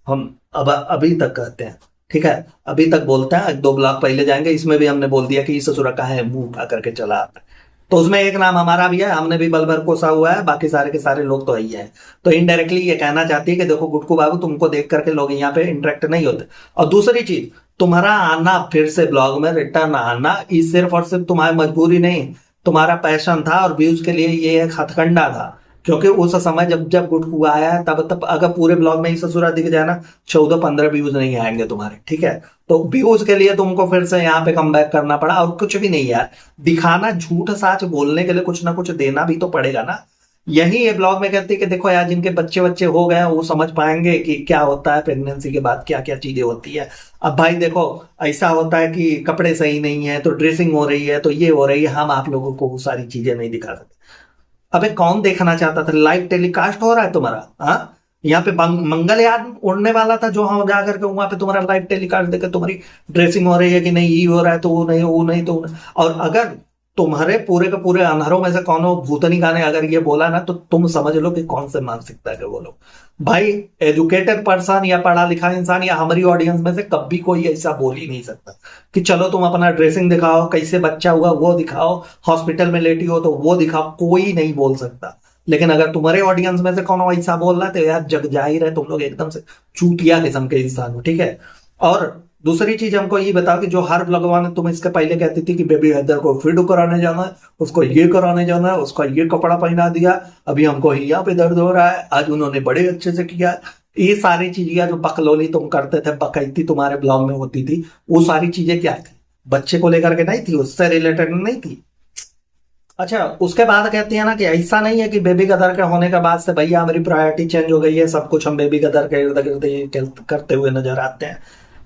हम अब अभी तक कहते हैं, ठीक है, अभी तक बोलते हैं। 1-2 ब्लॉग पहले जाएंगे, इसमें भी हमने बोल दिया कि इस ससुरा का है मुंह उठा करके चला आता है। तो उसमें एक नाम हमारा भी है, हमने भी बल भर कोसा हुआ है, बाकी सारे के सारे लोग तो यही है। तो इनडायरेक्टली ये कहना चाहती है कि देखो गुटकू बाबू तुमको देख करके लोग यहाँ पे इंटरेक्ट नहीं होते। और दूसरी चीज, तुम्हारा आना फिर से ब्लॉग में रिटर्न आना, ये सिर्फ और सिर्फ तुम्हारी मजबूरी नहीं, तुम्हारा पैशन था और व्यूज के लिए ये एक हथकंडा था। क्योंकि उस समय जब जब गुटकू आया तब अगर पूरे ब्लॉग में ही ससुरा दिख जाए ना, 14-15 व्यूज नहीं आएंगे तुम्हारे, ठीक है। तो व्यूज के लिए तुमको फिर से यहाँ पे कम बैक करना पड़ा, और कुछ भी नहीं यार, दिखाना झूठ साच बोलने के लिए कुछ ना कुछ देना भी तो पड़ेगा ना। यही ये ब्लॉग में कहती है कि देखो यार जिनके बच्चे बच्चे हो गए वो समझ पाएंगे कि क्या होता है प्रेगनेंसी के बाद, क्या क्या चीजें होती है। अब भाई देखो ऐसा होता है कि कपड़े सही नहीं है तो ड्रेसिंग हो रही है तो ये हो रही है, हम आप लोगों को वो सारी चीजें नहीं दिखा सकते। अबे कौन देखना चाहता था? लाइव टेलीकास्ट हो रहा है तुम्हारा, हाँ यहाँ पे मंगलयान उड़ने वाला था जो हम जा करके वहां पे तुम्हारा लाइव टेलीकास्ट देकर तुम्हारी ड्रेसिंग हो रही है कि नहीं, ये हो रहा है तो वो नहीं, वो नहीं तो और अगर तुम्हारे पूरे के पूरे अनहरों में से कौन भूतनी गाने अगर ये बोला ना, तो तुम समझ लो कि कौन से मानसिकता के वो लोग। भाई एजुकेटेड पर्सन या पढ़ा लिखा इंसान या हमारी ऑडियंस में से कभी कोई ऐसा बोल ही नहीं सकता कि चलो तुम अपना ड्रेसिंग दिखाओ, कैसे बच्चा हुआ वो दिखाओ, हॉस्पिटल में लेटी हो तो वो दिखाओ, कोई नहीं बोल सकता। लेकिन अगर तुम्हारे ऑडियंस में से कौन ऐसा बोल रहा है तो यार जग जाहिर है तुम लोग एकदम से चूतिया किस्म के इंसान हो, ठीक है। और दूसरी चीज हमको ये बताओ कि जो हर भगवान तुम इसके पहले कहती थी कि बेबी हैदर को फिट कराने जाना है, उसको ये कराने जाना है, उसका ये कपड़ा पहना दिया, अभी हमको यहाँ पे दर्द हो रहा है, आज उन्होंने बड़े अच्छे से किया। ये सारी चीजें जो बकलोली तुम करते थे, बकैती तुम्हारे ब्लॉग में होती थी, वो सारी चीजें क्या थी? बच्चे को लेकर के नहीं थी, उससे रिलेटेड नहीं थी। अच्छा उसके बाद कहती है ना कि ऐसा नहीं है कि बेबी गदर के होने के बाद से भैया हमारी प्रायोरिटी चेंज हो गई है, सब कुछ हम बेबी गदर के इर्द गिर्द करते हुए नजर आते हैं।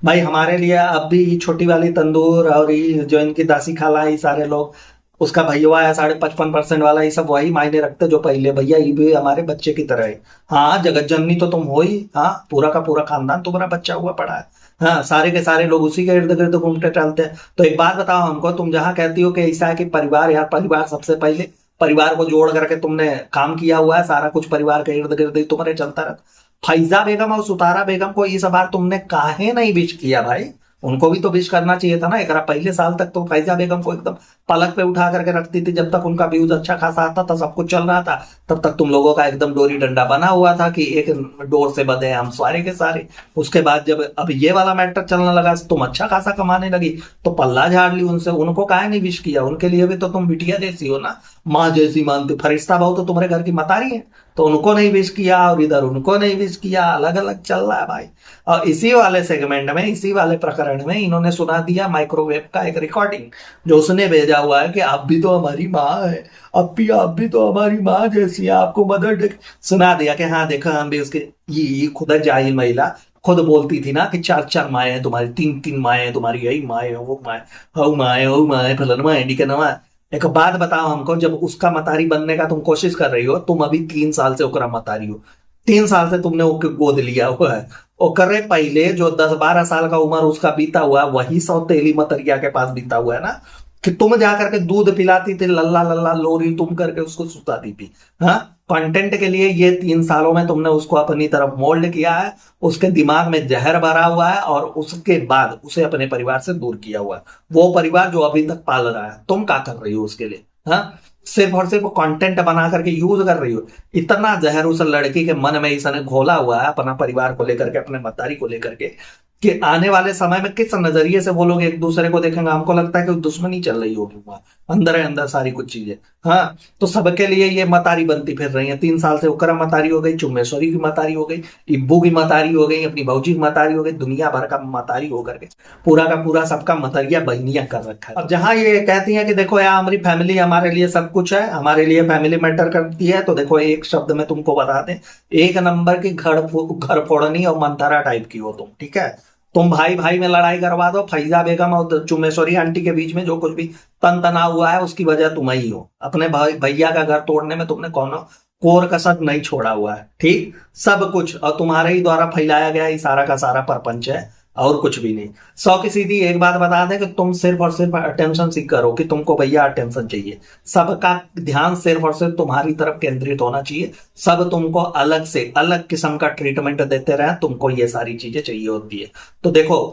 भाई हमारे लिए अब भी छोटी वाली तंदूर और ये जो इनकी दासी खाला है, ये सारे लोग, उसका भैया है 55% वाला, ये सब वही मायने रखते जो पहले। भैया ये भी हमारे बच्चे की तरह है। हाँ जगत जननी तो तुम हो ही, हाँ पूरा का पूरा खानदान तुम्हारा बच्चा हुआ पड़ा है, हाँ सारे के सारे लोग उसी के इर्द गिर्द घूमते टहलते हैं। तो एक बात बताओ हमको, तुम जहाँ कहती हो कि ऐसा है कि परिवार, यार परिवार सबसे पहले, परिवार को जोड़ करके तुमने काम किया हुआ है, सारा कुछ परिवार के इर्द गिर्द ही तुम्हारे चलता रहता। फैजा बेगम और सुतारा बेगम को इस बार तुमने काहे नहीं विश किया भाई? उनको भी तो विश करना चाहिए था ना। एक पहले साल तक तो फैजा बेगम को एकदम पलक पे उठा करके रखती थी, जब तक उनका व्यूज अच्छा खासा आता था, सब कुछ चल रहा था, तब तक तुम लोगों का एकदम डोरी डंडा बना हुआ था कि एक डोर से बंधे हम सारे के सारे। उसके बाद जब अब ये वाला मैटर चलने लगा, तुम अच्छा खासा कमाने लगी, तो पल्ला झाड़ ली उनसे, उनको काहे नहीं विश किया? उनके लिए भी तो तुम बिटिया जैसी हो ना, माँ जैसी मानते, फरिश्ता बहू तो तुम्हारे घर की मतारी है, तो उनको नहीं विश किया और इधर उनको नहीं विश किया, अलग अलग चल रहा है भाई। और इसी वाले सेगमेंट में, इसी वाले प्रकरण में इन्होंने सुना दिया माइक्रोवेव का एक रिकॉर्डिंग जो उसने भेजा हुआ है कि आप भी तो हमारी माँ है, आप भी तो हमारी माँ जैसी है, आपको मदर डे सुना दिया कि हाँ देखो हम भी उसके। ये खुद जाहिल महिला खुद बोलती थी ना कि 4 माए हैं तुम्हारी, 3 माए हैं तुम्हारी, यही माए है, वो माए, हऊ माए फलन माए डी के नमा। एक बात बताओ हमको, जब उसका मतारी बनने का तुम कोशिश कर रही हो, तुम अभी 3 साल से ओकरा मतारी हो, 3 साल से तुमने ओके गोद लिया हुआ है। ओकरे पहले जो 10-12 साल का उम्र उसका बीता हुआ है, वही सौतेली मतरिया के पास बीता हुआ है ना, कि तुम जाकर के दूध पिलाती थी, लल्ला लल्ला लोरी तुम करके उसको सुताती थी। हाँ, कंटेंट के लिए ये 3 सालों में तुमने उसको अपनी तरफ मोल्ड किया है, उसके दिमाग में जहर भरा हुआ है और उसके बाद उसे अपने परिवार से दूर किया हुआ है। वो परिवार जो अभी तक पाल रहा है, तुम क्या कर रही हो उसके लिए? हाँ, सिर्फ और सिर्फ कंटेंट बना करके यूज कर रही हो। इतना जहर उस लड़की के मन में इसने घोला हुआ है अपना परिवार को लेकर के, अपने मतारी को लेकर के, कि आने वाले समय में किस नजरिए से वो लोग एक दूसरे को देखेंगे। हमको लगता है कि दुश्मनी चल रही होगी वहां अंदर है, अंदर सारी कुछ चीजें। हाँ, तो सबके लिए ये मतारी बनती फिर रही है। 3 साल से उकरा मतारी हो गई, चुम्बेश्वरी की मतारी हो गई, इब्बू की मतारी हो गई, अपनी भौजी की मतारी हो गई, दुनिया भर का मतारी होकर के पूरा का पूरा सबका मतरिया बहनिया कर रखा है। अब जहां ये कहती है कि देखो यार हमारी फैमिली हमारे लिए सब कुछ है, हमारे लिए फैमिली मैटर करती है, तो देखो एक शब्द में तुमको बता दें, एक नंबर की घर फोड़नी और मंथरा टाइप की हो तुम, ठीक है। तुम भाई भाई में लड़ाई करवा दो, फैजा बेगम और चुम्बेश्वरी आंटी के बीच में जो कुछ भी तन तना हुआ है उसकी वजह तुम ही हो। अपने भाई भैया का घर तोड़ने में तुमने कौन कोर कसर नहीं छोड़ा हुआ है, ठीक, सब कुछ और तुम्हारे ही द्वारा फैलाया गया ये सारा का सारा प्रपंच है और कुछ भी नहीं। 100 की सीधी एक बात बता दें कि तुम सिर्फ और सिर्फ अटेंशन सीकर हो, कि तुमको भैया अटेंशन चाहिए, सबका ध्यान सिर्फ और सिर्फ तुम्हारी तरफ केंद्रित होना चाहिए, सब तुमको अलग से अलग किस्म का ट्रीटमेंट देते रहे, तुमको ये सारी चीजें चाहिए होती है। तो देखो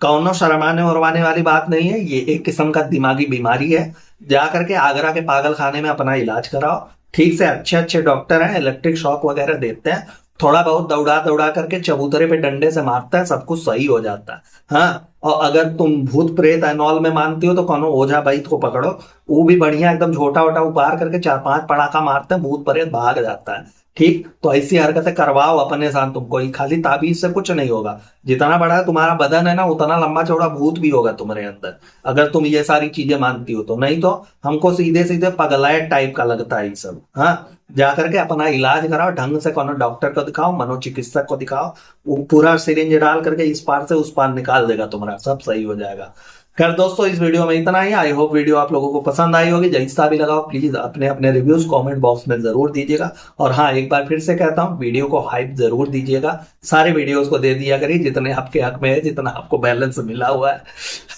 कौनो शर्माने उरवाने वाली बात नहीं है, ये एक किस्म का दिमागी बीमारी है। जाकर के आगरा के पागल खाने में अपना इलाज कराओ, ठीक से अच्छे अच्छे डॉक्टर हैं, इलेक्ट्रिक शॉक वगैरह देते हैं, थोड़ा बहुत दौड़ा दौड़ा करके चबूतरे पे डंडे से मारता है, सब कुछ सही हो जाता है। हाँ, और अगर तुम भूत प्रेत एनॉल में मानती हो तो कौनो ओझा बैत को पकड़ो, वो भी बढ़िया एकदम झोटा वोटा उपार करके 4-5 पड़ाका मारते हैं, भूत प्रेत भाग जाता है, ठीक। तो ऐसी हरकतें करवाओ अपने साथ, तुमको ही खाली ताबीज से कुछ नहीं होगा। जितना बड़ा तुम्हारा बदन है ना, उतना लंबा चौड़ा भूत भी होगा तुम्हारे अंदर, अगर तुम ये सारी चीजें मानती हो तो। नहीं तो हमको सीधे सीधे पगलायत टाइप का लगता है ये सब। हाँ, जाकर के अपना इलाज कराओ, ढंग से कोनो डॉक्टर को दिखाओ, मनोचिकित्सक को दिखाओ, वो पूरा सिरिंज डाल करके इस पार से उस पार निकाल देगा, तुम्हारा सब सही हो जाएगा। खैर दोस्तों, इस वीडियो में इतना ही। आई होप वीडियो आप लोगों को पसंद आई होगी। जैसा भी लगाओ प्लीज अपने अपने रिव्यूज कमेंट बॉक्स में जरूर दीजिएगा। और हाँ, एक बार फिर से कहता हूँ, वीडियो को हाइप जरूर दीजिएगा, सारे वीडियोस को दे दिया करिए जितने आपके हक में है, जितना आपको बैलेंस मिला हुआ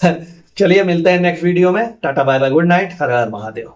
है। चलिए मिलते हैं नेक्स्ट वीडियो में। Tata bye bye, good night, हर हर महादेव।